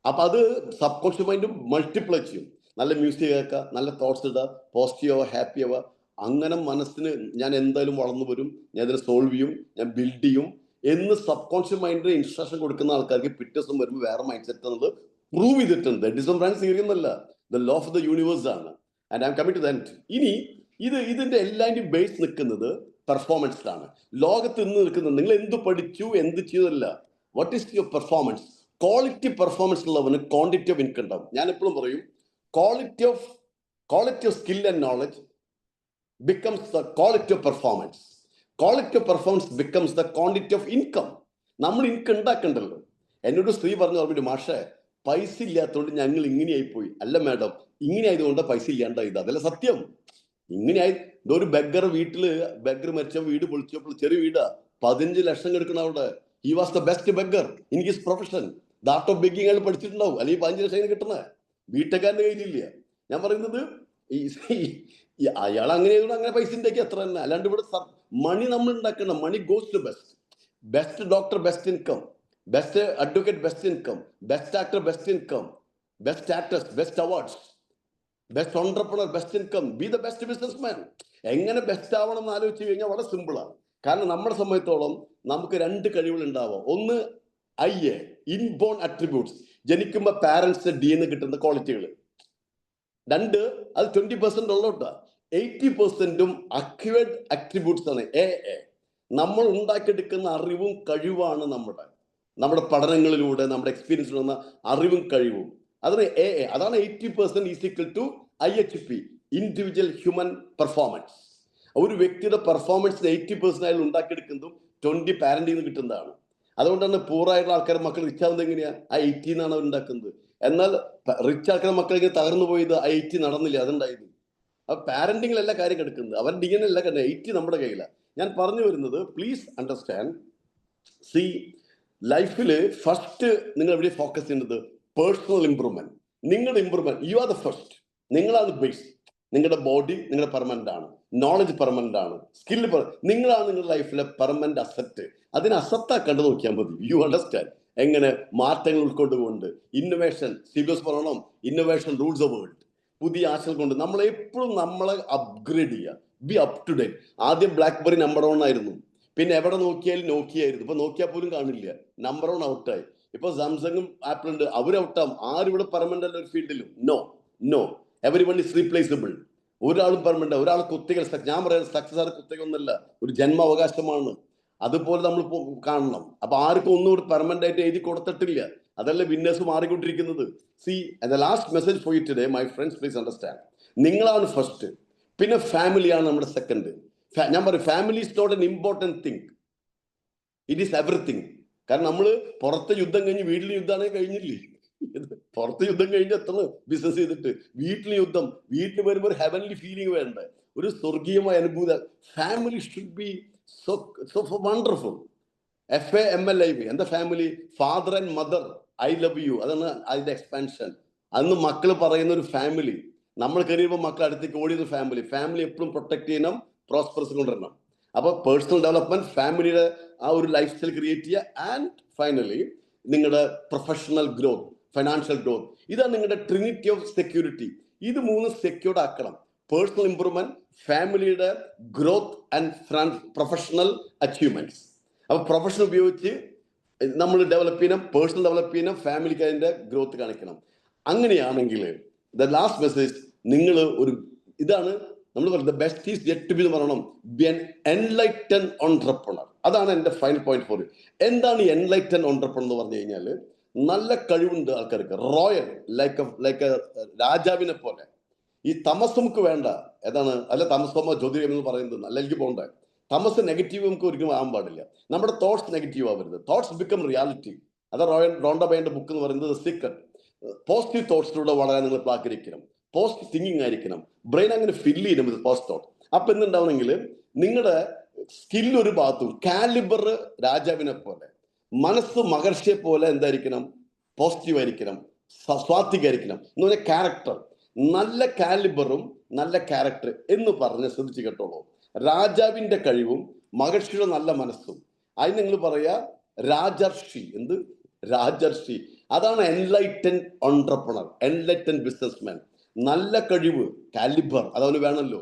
അപ്പൊ അത് സബ് കോൺഷ്യസ് മൈൻഡ് മൾട്ടിപ്ലൈ ചെയ്യും. നല്ല മ്യൂസിക് കേൾക്കുക, നല്ല തോട്ട്സ് ഇടുക, പോസിറ്റീവ് ആവുക, ഹാപ്പി ആവുക. അങ്ങനെ മനസ്സിന് ഞാൻ എന്തായാലും വളർന്നു വരും, ഞാൻ ഇതിനെ സോൾവ് ചെയ്യും, ഞാൻ ബിൽഡ് ചെയ്യും എന്ന് സബ് കോൺഷ്യസ് മൈൻഡിന് ഇൻസ്ട്രക്ഷൻ കൊടുക്കുന്ന ആൾക്കാർക്ക് പിറ്റേ ദിവസം വരുമ്പോൾ വേറെ മൈൻഡ് സെറ്റ് എന്നത് പ്രൂവ് ചെയ്തിട്ടുണ്ട്. ഡിസം ഫ്രാൻസ് തിയറി എന്നല്ല, the law of the universe ആണ്. And I'm coming to that. ഇനി ഇതിന്റെ എല്ലാവരുടെയും ബേസ് നിൽക്കുന്നത് പെർഫോമൻസിലാണ്. ലോകത്ത് ഇന്ന് നിൽക്കുന്നത് നിങ്ങൾ എന്ത് പഠിച്ചു, എന്ത് ചെയ്തല്ല, what is your performance. Quality performance ഉള്ളവന് ക്വാണ്ടിറ്റി ഓഫ് ഇൻകം ഉണ്ടാവും. ഞാൻ എപ്പോഴും പറയും, quality of skill and knowledge becomes the quality of performance. Quality of performance becomes the quantity of income. നമ്മൾ ഇൻകം ഉണ്ടാക്കണ്ടല്ലോ. എന്നോട് സ്ത്രീ പറഞ്ഞു, ഓർമ്മ, മാഷേ പൈസ ഇല്ലാത്തതുകൊണ്ട് ഞങ്ങൾ ഇങ്ങനെയായി പോയി. അല്ല മാഡം, ഇങ്ങനെ ആയതുകൊണ്ട് പൈസ ഇല്ലാണ്ടായത്. അതല്ല സത്യം. ഇങ്ങനെയായി. ഒരു ബെഗർ മരിച്ച വീട് പൊളിച്ചപ്പോൾ, ചെറിയ വീടാ, 15 ലക്ഷം എടുക്കണം അവിടെ. He was the best beggar in his profession. The art of begging അയാൾ പഠിച്ചിട്ടുണ്ടാവും, അല്ലെങ്കിൽ 15 ലക്ഷം കിട്ടുന്നത് വീട്ടുകാരൻ്റെ കയ്യിലില്ല. ഞാൻ പറയുന്നത് അയാൾ അങ്ങനെ പൈസ ഉണ്ടാക്കി അത്ര തന്നെ. അല്ലാണ്ട് ഇവിടെ മണി നമ്മൾ ഉണ്ടാക്കണം. Money goes to best doctor best income, best advocate best income, best actor best income, best actors best awards. Best entrepreneur, best income, be the best businessman. എങ്ങനെ ബെസ്റ്റ് ആവണം എന്ന് ആലോചിച്ച് കഴിഞ്ഞാൽ വളരെ സിമ്പിളാണ്. കാരണം നമ്മുടെ സമയത്തോളം നമുക്ക് 2 കഴിവുകൾ ഉണ്ടാവാം. ഒന്ന് IA, ഇൻബോൺ അട്രിബ്യൂട്ട്സ്, ജനിക്കുമ്പോൾ പാരന്റ്സ് DNA കിട്ടുന്ന ക്വാളിറ്റികൾ. 2 അത് 20% ഉള്ളോട്ടാ. 80%ഉം അക്വയർഡ് അട്രിബ്യൂട്ട്സ് ആണ്. AA നമ്മൾ ഉണ്ടാക്കിയെടുക്കുന്ന അറിവും കഴിവാണ് നമ്മുടെ പഠനങ്ങളിലൂടെ, നമ്മുടെ എക്സ്പീരിയൻസിൽ വന്ന അറിവും കഴിവും. അതിന് AA, അതാണ് 80% is equal to IHP, individual human performance. ഒരു വ്യക്തിയുടെ പെർഫോമൻസിന് 80% അയാൾ ഉണ്ടാക്കിയെടുക്കുന്നതും 20 പാരന്റിൽ നിന്ന് കിട്ടുന്നതാണ്. അതുകൊണ്ടാണ് പൂറായിട്ടുള്ള ആൾക്കാർ മക്കൾ റിച്ച് ആവുന്നത് എങ്ങനെയാ? ആ 80 എന്നാണ് അവർ ഉണ്ടാക്കുന്നത്. എന്നാൽ റിച്ച് ആൾക്കാർ മക്കൾ ഇങ്ങനെ തകർന്നു പോയത് ആ 80 നടന്നില്ല, അതുണ്ടായിരുന്നു. അപ്പൊ പാരന്റിങ്ങിലല്ല കാര്യം കിടക്കുന്നത്, അവർ DNA അല്ല കിടക്കുന്നത്, 80 നമ്മുടെ കയ്യിലാണ്. ഞാൻ പറഞ്ഞു വരുന്നത്, പ്ലീസ് അണ്ടർസ്റ്റാൻഡ്. സി, ലൈഫിൽ ഫസ്റ്റ് നിങ്ങൾ എവിടെ ഫോക്കസ് ചെയ്യേണ്ടത്? Personal improvement. നിങ്ങളുടെ improvement, you are the first. നിങ്ങളാണ് ബേസ്. നിങ്ങളുടെ ബോഡി നിങ്ങളുടെ പെർമനന്റ് ആണ്, നോളജ് പെർമനന്റ് ആണ്, സ്കില്ല് നിങ്ങളാണ് നിങ്ങളുടെ ലൈഫിലെ പെർമനന്റ് അസറ്റ്. അതിനെ അസത്താക്കണ്ട് നോക്കിയാൽ മതി. യു അണ്ടർസ്റ്റാൻഡ് എങ്ങനെ മാറ്റങ്ങൾ ഉൾക്കൊണ്ടുകൊണ്ട് ഇന്നോവേഷൻ, CBS പറയണം, ഇന്നോവേഷൻ റൂൾസ് ദ വേൾഡ്. പുതിയ ആശകൾ കൊണ്ട് നമ്മളെപ്പോഴും നമ്മളെ അപ്ഗ്രേഡ് ചെയ്യുക, ബി അപ് ടു ഡേറ്റ്. ആദ്യം ബ്ലാക്ക്ബെറി നമ്പർ 1 ആയിരുന്നു, പിന്നെ എവിടെ നോക്കിയാലും നോക്കിയ ആയിരുന്നു. ഇപ്പൊ നോക്കിയാൽ പോലും കാണില്ല, നമ്പർ 1 ഔട്ടായി. ഇപ്പൊ സാംസങ്ങും ആപ്പിൾ ഉണ്ട്, അവർ ഔട്ടാവും. ആരും ഇവിടെ പെർമനന്റ് അല്ല ഒരു ഫീൽഡിലും. No everyone is replaceable. ഒരാളും പെർമനന്റ്, ഒരാൾ കുത്തികൾ. ഞാൻ പറയുന്നത് സക്സസ് ആർ കുത്തിക ഒന്നല്ല, ഒരു ജന്മാവകാശമാണ്. അതുപോലെ നമ്മൾ കാണണം. അപ്പൊ ആർക്കും ഒന്നും ഒരു പെർമനന്റ് ആയിട്ട് എഴുതി കൊടുത്തിട്ടില്ല. അതല്ല വിന്നേഴ്സ് മാറിക്കൊണ്ടിരിക്കുന്നത്. See, the last message for you today my friends, please understand. നിങ്ങളാണ് ഫസ്റ്റ്, പിന്നെ ഫാമിലിയാണ് നമ്മുടെ സെക്കൻഡ്. ഞാൻ പറയും, family is not an important thing, it is everything. കാരണം നമ്മള് പുറത്തെ യുദ്ധം കഴിഞ്ഞ് വീട്ടിൽ യുദ്ധമാണെങ്കിൽ കഴിഞ്ഞില്ലേ? പുറത്ത് യുദ്ധം കഴിഞ്ഞ് എത്തണം ബിസിനസ് ചെയ്തിട്ട്. വീട്ടിൽ യുദ്ധം, വീട്ടിൽ വരുമ്പോൾ ഒരു ഹെവൻലി ഫീലിംഗ് വേണ്ടേ, ഒരു സ്വർഗീയമായ അനുഭൂതി. Family should be so wonderful. FAMLI, എന്താ family? Father and mother, I love U, അതാണ് അതിന്റെ എക്സ്പാൻഷൻ. അന്ന് മക്കൾ പറയുന്ന ഒരു ഫാമിലി. നമ്മൾ കയറിയപ്പോൾ മക്കൾ അടുത്തേക്ക് ഓടിയൊരു ഫാമിലി എപ്പോഴും പ്രൊട്ടക്ട് ചെയ്യണം, പ്രോസ്പെറസ് കൊണ്ടുവരണം. അപ്പൊ പേഴ്സണൽ ഡെവലപ്മെന്റ്, ഫാമിലിയുടെ ആ ഒരു ലൈഫ് സ്റ്റൈൽ ക്രിയേറ്റ് ചെയ്യുക, ആൻഡ് ഫൈനലി നിങ്ങളുടെ പ്രൊഫഷണൽ ഗ്രോത്ത്, ഫൈനാൻഷ്യൽ ഗ്രോത്ത്. ഇതാണ് നിങ്ങളുടെ ട്രിനിറ്റി ഓഫ് സെക്യൂരിറ്റി. ഇത് 3 സെക്യൂർഡ് ആക്കണം. പേഴ്സണൽ ഇംപ്രൂവ്മെന്റ്, ഫാമിലിയുടെ ഗ്രോത്ത് ആൻഡ് പ്രൊഫഷണൽ അച്ചീവ്മെന്റ്സ്. അപ്പൊ പ്രൊഫഷൻ ഉപയോഗിച്ച് നമ്മൾ ഡെവലപ്പ് ചെയ്യണം, പേഴ്സണൽ ഡെവലപ്പ് ചെയ്യണം, ഫാമിലിക്ക് അതിന്റെ ഗ്രോത്ത് കാണിക്കണം. അങ്ങനെയാണെങ്കിൽ ദ ലാസ്റ്റ് മെസ്സേജ്, നിങ്ങൾ ഒരു ഇതാണ് നമ്മൾ പറയുന്നത്, best is yet to be എന്ന് പറയണം. Be an enlighten entrepreneur. അതാണ് എൻ്റെ ഫൈനൽ പോയിന്റ് ഫോർ യു. എന്താണ് ഈ എൻലൈറ്റൻ ഓൺട്രപ്രണർ എന്ന് പറഞ്ഞു കഴിഞ്ഞാൽ, നല്ല കഴിവുണ്ട് ആൾക്കാർക്ക്, റോയൽ, ലൈക്ക് രാജാവിനെ പോലെ. ഈ തമസ് നമുക്ക് വേണ്ട. ഏതാണ്? അല്ല തമസ്സോമോ ജ്യോതിരം എന്ന് പറയുന്നത് അല്ല എനിക്ക് പോകണ്ടേ. തമസ് നെഗറ്റീവ് നമുക്ക് ഒരിക്കലും ആകാൻ പാടില്ല. നമ്മുടെ തോട്ട്സ് നെഗറ്റീവ് ആവരുത്. Thoughts become reality. അത് റോണ്ട ബൈൻ്റെ ബുക്ക് എന്ന് പറയുന്നത് സീക്രട്ട്. പോസിറ്റീവ് തോട്ട്സിലൂടെ വളരാൻ നിങ്ങൾ ആഗ്രഹിക്കണം. പോസിറ്റീവ് തിങ്കിങ് ആയിരിക്കണം. ബ്രെയിൻ അങ്ങനെ ഫില്ല് ചെയ്യണം വിത്ത് പോസിറ്റീവ് തോട്ട്. അപ്പൊ എന്തുണ്ടാവണമെങ്കിൽ നിങ്ങളുടെ സ്കില്ല് ഒരു ഭാഗത്തും, കാലിബർ രാജാവിനെ പോലെ, മനസ്സ് മഹർഷിയെ പോലെ എന്തായിരിക്കണം? പോസിറ്റീവ് ആയിരിക്കണം, സ്വാത്വികായിരിക്കണം എന്ന് പറഞ്ഞാൽ ക്യാരക്ടർ. നല്ല കാലിബറും നല്ല ക്യാരക്ടർ എന്ന് പറഞ്ഞ് ശ്രദ്ധിച്ച് കേട്ടോളൂ. രാജാവിന്റെ കഴിവും മഹർഷിയുടെ നല്ല മനസ്സും, അതിന് നിങ്ങൾ പറയാ രാജർഷി. എന്ത്? രാജർഷി. അതാണ് എൻലൈറ്റൻ ഓൺട്രപ്രണർ, എൻലൈറ്റൻ ബിസിനസ്മാൻ. നല്ല കഴിവ്, കാലിബർ, അതവന് വേണമല്ലോ.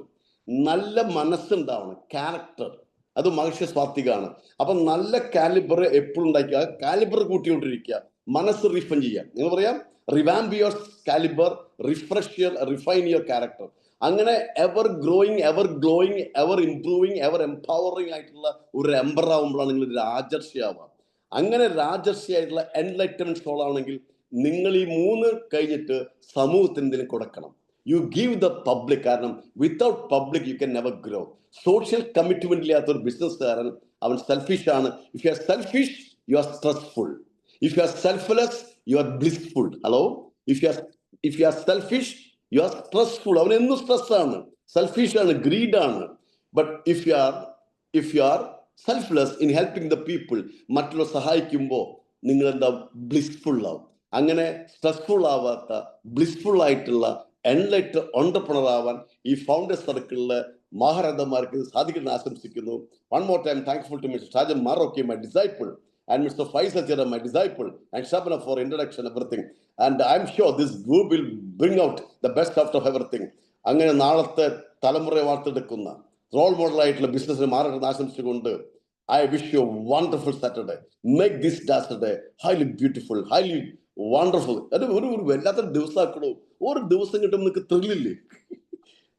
നല്ല മനസ്സുണ്ടാവണം, ക്യാരക്ടർ, അത് മഹർഷി സ്വാത്വികാണ്. അപ്പൊ നല്ല കാലിബർ എപ്പോഴും ഉണ്ടാക്കുക, കാലിബർ കൂട്ടിക്കൊണ്ടിരിക്കുക, മനസ്സ് റിഫൈൻ ചെയ്യുക. നിങ്ങൾ പറയാം revamp your calibre, refine your character. അങ്ങനെ ever growing, ever glowing, ever improving, ever empowering ആയിട്ടുള്ള ഒരു എംബർ ആവുമ്പോഴാണ് നിങ്ങൾ രാജർഷി ആവുക. അങ്ങനെ രാജർഷി ആയിട്ടുള്ള എൻലൈറ്റൻമെന്റ് സോൾ ആണെങ്കിൽ നിങ്ങൾ ഈ 3 കഴിഞ്ഞിട്ട് സമൂഹത്തിന് എന്തെങ്കിലും കൊടുക്കണം. You give the public. കാരണം without public you can never grow. Social commitment ഇല്ലാത്ത ഒരു ബിസിനസ്സുകാരൻ അവൻ സെൽഫിഷ് ആണ്. If you are selfish you are stressful. If you are selfless you are blissful. Hello, if you are selfish you are stressful. അവൻ എന്നും stress ആണ്, selfish ആണ്, greed ആണ്. But if you are selfless in helping the people, മറ്റുള്ളവർ സഹായിക്കുമ്പോൾ നിങ്ങൾ എന്താ? Blissful ആവും. അങ്ങനെ സ്ട്രെസ്ഫുൾ ആവാത്ത ബ്ലിസ്ഫുൾ ആയിട്ടുള്ള എൻലൈറ്റഡ് ഓൺട്രപ്രണർ ആവാൻ ഈ ഫൗണ്ടേഴ്സ് സർക്കിളിലെ മഹാരഥന്മാർക്ക് സാധിക്കണമെന്ന് ആശംസിക്കുന്നു. One more time thankful to mister Shajan Marokki, my disciple, and Mr. Faisal Chera, my disciple, and Shabana for introduction, everything. And I'm sure this group will bring out the best out of everything. അങ്ങനെ നാളത്തെ തലമുറയെ വാർത്തെടുക്കുന്ന role മോഡലായിട്ടുള്ള ബിസിനസ്സിന് മാറട്ടെന്ന് ആശംസിച്ചുകൊണ്ട് I wish you a wonderful Saturday. Make this Saturday highly beautiful, highly wonderful. അത് ഒരു വല്ലാത്തൊരു ദിവസമാക്കണോ, ഒരു ദിവസം കിട്ടുമ്പോൾ നിങ്ങൾക്ക് ത്രില്ലില്ലേ?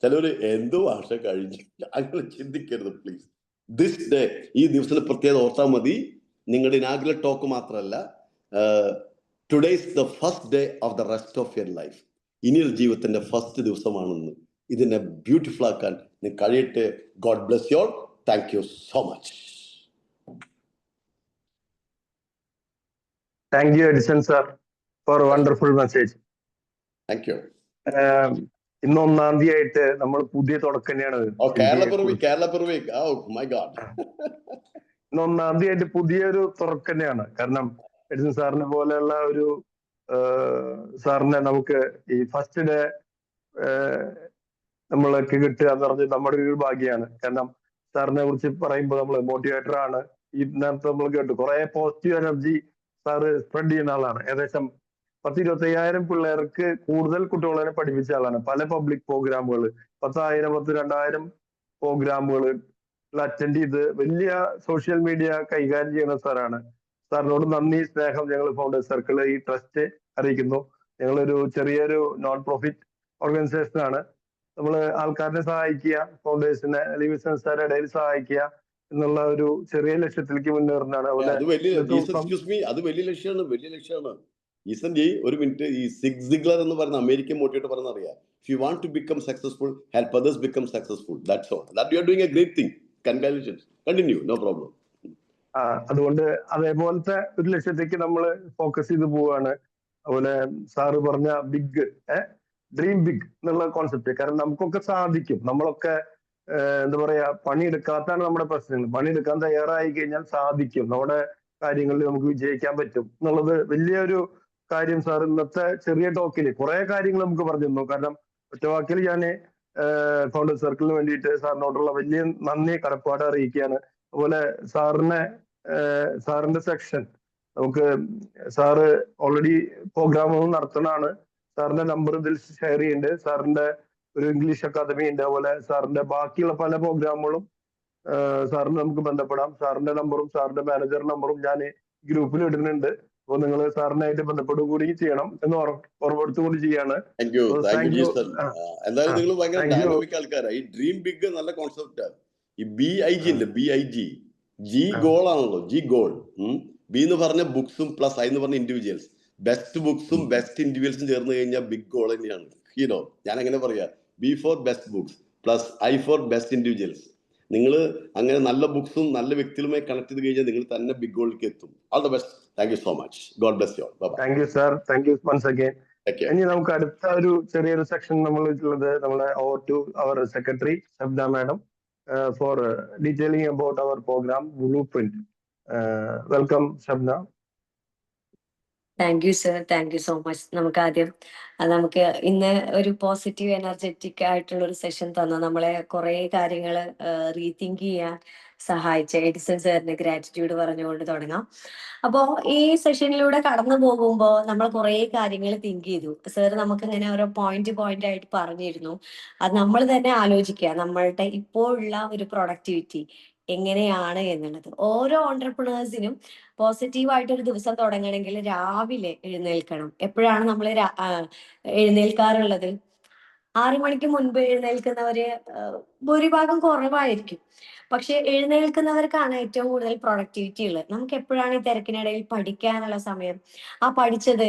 ചിലവര് എന്തോ ഭാഷ കഴിഞ്ഞ് അങ്ങനെ ചിന്തിക്കരുത് പ്ലീസ്. ദിസ് ഡേ, ഈ ദിവസത്തിന് പ്രത്യേകത ഓർത്താൽ മതി. നിങ്ങളുടെ ഇനാഗുറൽ ടോക്ക് മാത്രമല്ല, today is the first day of the rest of your life. ഇനിയൊരു ജീവിതത്തിന്റെ ഫസ്റ്റ് ദിവസമാണെന്ന് ഇതിനെ ബ്യൂട്ടിഫുൾ ആക്കാൻ നിങ്ങൾക്ക് കഴിയട്ടെ. God bless U all. Thank you so much. Thank you, Edison sir, for a wonderful message. Thank you. ഇന്ന് 1-ാം തീയതി നമ്മൾ പുതിയ തുടക്കം തന്നെയാണ്. കേരളപ്പിറവി. Oh my God. ഇന്ന് 1-ാം തീയതി പുതിയൊരു തുടക്കം തന്നെയാണ്. കാരണം എഡിസൺ സാറിനെ പോലെയുള്ള ഒരു സാറിനെ നമുക്ക് ഈ ഫസ്റ്റ് ഡേ നമ്മൾക്ക് കിട്ടുക എന്ന് പറഞ്ഞത് നമ്മുടെ ഒരു ഭാഗ്യമാണ്. കാരണം സാറിനെ കുറിച്ച് പറയുമ്പോൾ നമ്മൾ മോട്ടിവേറ്റർ ആണ്. ഈ നേരത്തെ നമ്മൾ കേട്ടു കുറെ പോസിറ്റീവ് എനർജി സാറ് സ്പ്രെഡ് ചെയ്യുന്ന ആളാണ്. ഏകദേശം 10-25,000 പിള്ളേർക്ക് കൂടുതൽ കുട്ടികളെ പഠിപ്പിച്ച ആളാണ്. പല പബ്ലിക് പ്രോഗ്രാമുകൾ 10,000, 2,000 പ്രോഗ്രാമുകൾ അറ്റൻഡ് ചെയ്ത് വലിയ സോഷ്യൽ മീഡിയ കൈകാര്യം ചെയ്യുന്ന സാറാണ്. സാറിനോട് നന്ദി, സ്നേഹം ഞങ്ങൾ ഫൗണ്ടേഴ്സ് സർക്കിൾ ഈ ട്രസ്റ്റ് അറിയിക്കുന്നു. ഞങ്ങളൊരു ചെറിയൊരു നോൺ പ്രോഫിറ്റ് ഓർഗനൈസേഷൻ ആണ്. നമ്മൾ ആൾക്കാരെ സഹായിക്കുക, ഫൗണ്ടേഴ്സിനെ അല്ലെങ്കിൽ ബിസിനസ്സുകാരുടെ ഇടയിൽ സഹായിക്കുക എന്നുള്ള ഒരു ചെറിയ ലക്ഷ്യത്തിലേക്ക് മുന്നേറുന്നതാണ്. അത് വലിയ ലക്ഷ്യമാണ്. ഒരു മിനിറ്റ്, ഈ സിഗ് സിഗ്ലർ എന്ന് പറയുന്ന അമേരിക്കൻ മോട്ടിവേറ്റർ പറയുന്ന അറിയാം. If you want to become successful, help others become successful. That's all. That you are doing a great thing. Congratulations. Continue, no problem. അതുകൊണ്ട് അതേപോലത്തെ ഒരു ലക്ഷ്യത്തേക്ക് നമ്മൾ ഫോക്കസ് ചെയ്ത് പോവാണ്. അതുപോലെ സാറ് പറഞ്ഞ ബിഗ്, ഡ്രീം ബിഗ് എന്നുള്ള കോൺസെപ്റ്റ്. കാരണം നമുക്കൊക്കെ സാധിക്കും. നമ്മളൊക്കെ എന്താ പറയാ, പണിയെടുക്കാത്താണ് നമ്മുടെ പ്രശ്നങ്ങൾ. പണിയെടുക്കാൻ തയ്യാറായി കഴിഞ്ഞാൽ സാധിക്കും. നമ്മുടെ കാര്യങ്ങളിൽ നമുക്ക് വിജയിക്കാൻ പറ്റും എന്നുള്ളത് വലിയൊരു കാര്യം സാർ ഇന്നത്തെ ചെറിയ ടോക്കിൽ കുറെ കാര്യങ്ങൾ നമുക്ക് പറഞ്ഞു തന്നു. കാരണം ഒറ്റവാക്കിൽ ഞാൻ ഫൗണ്ടേഴ്സ് സർക്കിളിന് വേണ്ടിയിട്ട് സാറിനോടുള്ള വലിയ നന്ദി, കടപ്പാട് അറിയിക്കുകയാണ്. അതുപോലെ സാറിന്റെ സെക്ഷൻ നമുക്ക് സാറ് ഓൾറെഡി പ്രോഗ്രാമുകൾ നടത്തുന്നതാണ്. സാറിന്റെ നമ്പർ ഇതിൽ ഷെയർ ചെയ്യുന്നുണ്ട്. സാറിന്റെ ഒരു ഇംഗ്ലീഷ് അക്കാദമി ഉണ്ട്. അതുപോലെ സാറിന്റെ ബാക്കിയുള്ള പല പ്രോഗ്രാമുകളും സാറിന് നമുക്ക് ബന്ധപ്പെടാം. സാറിന്റെ നമ്പറും സാറിന്റെ മാനേജർ നമ്പറും ഞാൻ ഗ്രൂപ്പിൽ ഇടുന്നുണ്ട്. അപ്പൊ നിങ്ങൾ സാറിനായിട്ട് ബന്ധപ്പെടുക കൂടി ചെയ്യണം എന്ന് ഓർമ്മപ്പെടുത്തുകൂടി ചെയ്യാണ്. എന്തായാലും നിങ്ങൾ ഭയങ്കര ഡൈനാമിക് ആൾക്കാരാണ്. ഈ ഡ്രീം ബിഗ് നല്ല കോൺസെപ്റ്റാണ്. ഈ BIG ഉണ്ട്, BIG, G ഗോൾ ആണല്ലോ. G goal. ബി എന്ന് പറഞ്ഞ ബുക്സും പ്ലസ് I എന്ന് പറഞ്ഞ ഇൻഡിവിജ്വൽസ്. ബെസ്റ്റ് ബുക്സും ബെസ്റ്റ് ഇൻഡിവിജ്വൽസും ചേർന്ന് കഴിഞ്ഞാൽ ബിഗ് ഗോൾ തന്നെയാണ്. ഞാൻ അങ്ങനെ പറയാ, B for best books plus I for best individuals. നിങ്ങൾ അങ്ങനെ നല്ല ബുക്സും നല്ല വ്യക്തികളുമായി കണക്ട് ചെയ്ത് കഴിഞ്ഞാൽ നിങ്ങൾ തന്നെ ബിഗ് ഗോളിലേക്ക് എത്തും. All the best. Thank you so much. God bless you. Thank you sir. Thank you once again. ഇനി നമുക്ക് അടുത്ത ഒരു ചെറിയൊരു സെക്ഷൻ നമ്മൾ ഉള്ളത് നമ്മളെ over to our secretary Shabda madam for detailing about our programme blueprint. Welcome Shabda. Thank you sir. Thank you so much. നമുക്ക് ഇന്ന് ഒരു പോസിറ്റീവ് എനർജറ്റിക് ആയിട്ടുള്ള ഒരു സെഷൻ തന്ന നമ്മളെ കുറെ കാര്യങ്ങൾ റീതിങ്ക് ചെയ്യാൻ സഹായിച്ച എഡിസൺ സാറിന് ഗ്രാറ്റിറ്റ്യൂഡ് പറഞ്ഞുകൊണ്ട് തുടങ്ങാം. അപ്പോൾ ഈ സെഷനിലൂടെ കടന്നു പോകുമ്പോൾ നമ്മൾ കുറെ കാര്യങ്ങൾ തിങ്ക് ചെയ്തു. സാർ നമുക്ക് ഇങ്ങനെ ഓരോ പോയിന്റ് ആയിട്ട് പറഞ്ഞിരുന്നു. അത് നമ്മൾ തന്നെ ആലോചിക്കുക, നമ്മളുടെ ഇപ്പോഴുള്ള ഒരു പ്രൊഡക്ടിവിറ്റി എങ്ങനെയാണ് എന്നുള്ളത്. ഓരോ ഓൺടർപ്രണേഴ്സിനും പോസിറ്റീവായിട്ടൊരു ദിവസം തുടങ്ങണമെങ്കിൽ രാവിലെ എഴുന്നേൽക്കണം. എപ്പോഴാണ് നമ്മൾ എഴുന്നേൽക്കാറുള്ളത്? 6 മണിക്ക് മുൻപ് എഴുന്നേൽക്കുന്നവര് ഭൂരിഭാഗം കുറവായിരിക്കും. പക്ഷെ എഴുന്നേൽക്കുന്നവർക്കാണ് ഏറ്റവും കൂടുതൽ പ്രൊഡക്ടിവിറ്റി ഉള്ളത്. നമുക്ക് എപ്പോഴാണ് ഈ തിരക്കിനിടയിൽ പഠിക്കാനുള്ള സമയം? ആ പഠിച്ചത്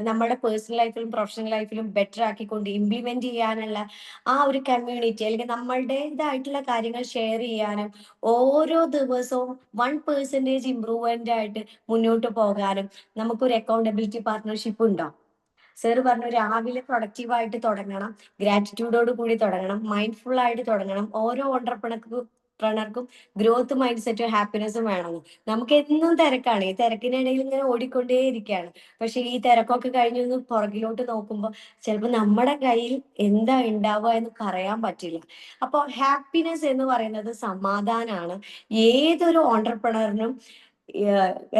നമ്മുടെ പേഴ്സണൽ ലൈഫിലും പ്രൊഫഷണൽ ലൈഫിലും ബെറ്റർ ആക്കിക്കൊണ്ട് ഇംപ്ലിമെന്റ് ചെയ്യാനുള്ള ആ ഒരു കമ്മ്യൂണിറ്റി, അല്ലെങ്കിൽ നമ്മളുടേതായിട്ടുള്ള കാര്യങ്ങൾ ഷെയർ ചെയ്യാനും ഓരോ ദിവസവും 1% ഇംപ്രൂവ്മെന്റ് ആയിട്ട് മുന്നോട്ട് പോകാനും നമുക്കൊരു അക്കൗണ്ടബിലിറ്റി പാർട്ട്ണർഷിപ്പ് ഉണ്ടോ? സാറ് പറഞ്ഞു രാവിലെ പ്രൊഡക്റ്റീവായിട്ട് തുടങ്ങണം, ഗ്രാറ്റിറ്റ്യൂഡോട് കൂടി തുടങ്ങണം, മൈൻഡ്ഫുൾ ആയിട്ട് തുടങ്ങണം. ഓരോ ഓണ്ടർപ്രണർക്കും ഗ്രോത്ത് മൈൻഡ് സെറ്റും ഹാപ്പിനെസ്സും വേണം. നമുക്ക് എന്നും തിരക്കാണ്. ഈ തിരക്കിനിടയിൽ ഇങ്ങനെ ഓടിക്കൊണ്ടേയിരിക്കുകയാണ്. പക്ഷെ ഈ തിരക്കൊക്കെ കഴിഞ്ഞൊന്ന് പുറകിലോട്ട് നോക്കുമ്പോൾ ചിലപ്പോൾ നമ്മുടെ കയ്യിൽ എന്താ ഉണ്ടാവുക എന്ന് പറയാൻ പറ്റില്ല. അപ്പോൾ ഹാപ്പിനെസ് എന്ന് പറയുന്നത് സമാധാനമാണ്. ഏതൊരു ഓണ്ടർപ്രണറിനും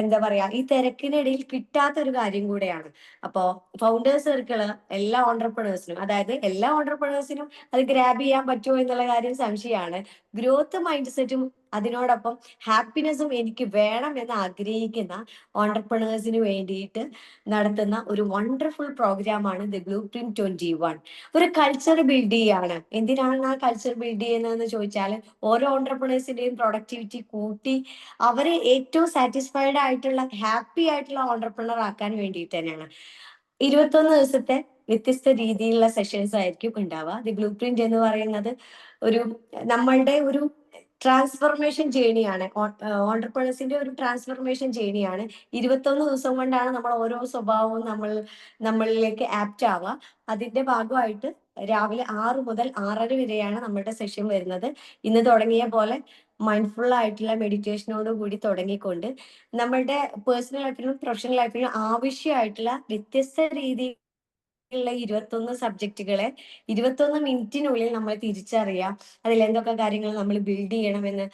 എന്താ പറയാ, ഈ തിരക്കിനിടയിൽ കിട്ടാത്ത ഒരു കാര്യം കൂടെയാണ്. അപ്പോ ഫൗണ്ടേഴ്സ് സർക്കിള് എല്ലാ ഓണ്ടർപ്രണേഴ്സിനും, അതായത് എല്ലാ ഓണ്ടർപ്രണേഴ്സിനും അത് ഗ്രാബ് ചെയ്യാൻ പറ്റുമോ എന്നുള്ള കാര്യം സംശയമാണ്. ഗ്രോത്ത് മൈൻഡ് സെറ്റും അതിനോടൊപ്പം ഹാപ്പിനെസ്സും എനിക്ക് വേണം എന്ന് ആഗ്രഹിക്കുന്ന ഓണ്ടർപ്രണേഴ്സിന് വേണ്ടിയിട്ട് നടത്തുന്ന ഒരു വണ്ടർഫുൾ പ്രോഗ്രാമാണ് ദി ബ്ലൂ പ്രിന്റ് 21. ഒരു കൾച്ചർ ബിൽഡ് ചെയ്യാണ്. എന്തിനാണ് ആ കൾച്ചർ ബിൽഡ് ചെയ്യുന്നതെന്ന് ചോദിച്ചാൽ, ഓരോ ഓണ്ടർപ്രണേഴ്സിന്റെയും പ്രൊഡക്ടിവിറ്റി കൂട്ടി അവരെ ഏറ്റവും സാറ്റിസ്ഫൈഡ് ആയിട്ടുള്ള, ഹാപ്പി ആയിട്ടുള്ള ഓണ്ടർപ്രണർ ആക്കാൻ വേണ്ടിയിട്ട് തന്നെയാണ്. 21 ദിവസത്തെ വ്യത്യസ്ത രീതിയിലുള്ള സെഷൻസ് ആയിരിക്കും ഉണ്ടാവുക. ദി ബ്ലൂ പ്രിന്റ് എന്ന് പറയുന്നത് ഒരു നമ്മളുടെ ഒരു ട്രാൻസ്ഫർമേഷൻ ജേണിയാണ്. ഓണ്ടർപ്രണേഴ്സിന്റെ ഒരു ട്രാൻസ്ഫർമേഷൻ ജേണിയാണ്. 21 ദിവസം കൊണ്ടാണ് നമ്മൾ ഓരോ സ്വഭാവവും നമ്മളിലേക്ക് ആപ്റ്റ് ആവുക. അതിന്റെ ഭാഗമായിട്ട് രാവിലെ 6 മുതൽ 6:30 വരെയാണ് നമ്മുടെ സെഷൻ വരുന്നത്. ഇന്ന് തുടങ്ങിയ പോലെ മൈൻഡ്ഫുൾ ആയിട്ടുള്ള മെഡിറ്റേഷനോട് കൂടി തുടങ്ങിക്കൊണ്ട് നമ്മളുടെ പേഴ്സണൽ ലൈഫിലും പ്രൊഫഷണൽ ലൈഫിലും ആവശ്യമായിട്ടുള്ള വ്യത്യസ്ത രീതിയിൽ ഉള്ള 21 സബ്ജക്റ്റുകളെ 21 മിനിറ്റിനുള്ളിൽ നമ്മൾ തിരിച്ചറിയാം. അതിൽ എന്തൊക്കെ കാര്യങ്ങൾ നമ്മൾ ബിൽഡ് ചെയ്യണമെന്ന്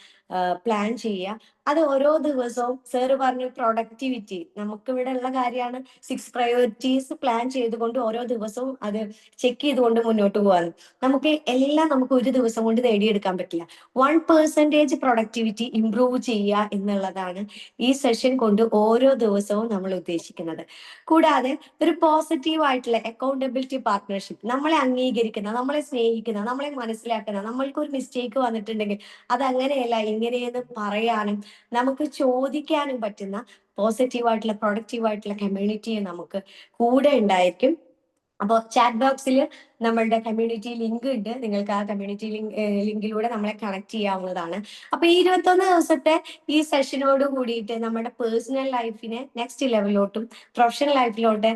പ്ലാൻ ചെയ്യുക. അത് ഓരോ ദിവസവും സാറ് പറഞ്ഞ പ്രൊഡക്ടിവിറ്റി നമുക്കിവിടെ ഉള്ള കാര്യമാണ്. 6 പ്രയോറിറ്റീസ് പ്ലാൻ ചെയ്തുകൊണ്ട് ഓരോ ദിവസവും അത് ചെക്ക് ചെയ്തുകൊണ്ട് മുന്നോട്ട് പോകാനും നമുക്ക് ഒരു ദിവസം കൊണ്ട് നേടിയെടുക്കാൻ പറ്റില്ല. 1% പ്രൊഡക്ടിവിറ്റി ഇംപ്രൂവ് ചെയ്യുക എന്നുള്ളതാണ് ഈ സെഷൻ കൊണ്ട് ഓരോ ദിവസവും നമ്മൾ ഉദ്ദേശിക്കുന്നത്. കൂടാതെ ഒരു പോസിറ്റീവ് ആയിട്ടുള്ള അക്കൗണ്ടബിലിറ്റി പാർട്ട്ണർഷിപ്പ്, നമ്മളെ അംഗീകരിക്കുന്ന, നമ്മളെ സ്നേഹിക്കുന്ന, നമ്മളെ മനസ്സിലാക്കുന്ന, നമ്മൾക്ക് ഒരു മിസ്റ്റേക്ക് വന്നിട്ടുണ്ടെങ്കിൽ അത് അങ്ങനെയല്ല ഇങ്ങനെയെന്ന് പറയാനും നമുക്ക് ചോദിക്കാനും പറ്റുന്ന പോസിറ്റീവ് ആയിട്ടുള്ള പ്രൊഡക്റ്റീവ് ആയിട്ടുള്ള കമ്മ്യൂണിറ്റി നമുക്ക് കൂടെ ഉണ്ടായിരിക്കും. അപ്പോൾ ചാറ്റ് ബോക്സിൽ നമ്മളുടെ കമ്മ്യൂണിറ്റി ലിങ്ക് ഉണ്ട്. നിങ്ങൾക്ക് ആ കമ്മ്യൂണിറ്റി ലിങ്കിലൂടെ നമ്മളെ കണക്ട് ചെയ്യാവുന്നതാണ്. അപ്പൊ ഈ 21 ദിവസത്തെ ഈ സെഷനോട് കൂടിയിട്ട് നമ്മുടെ പേഴ്സണൽ ലൈഫിനെ നെക്സ്റ്റ് ലെവലിലോട്ടും പ്രൊഫഷണൽ ലൈഫിലോട്ട്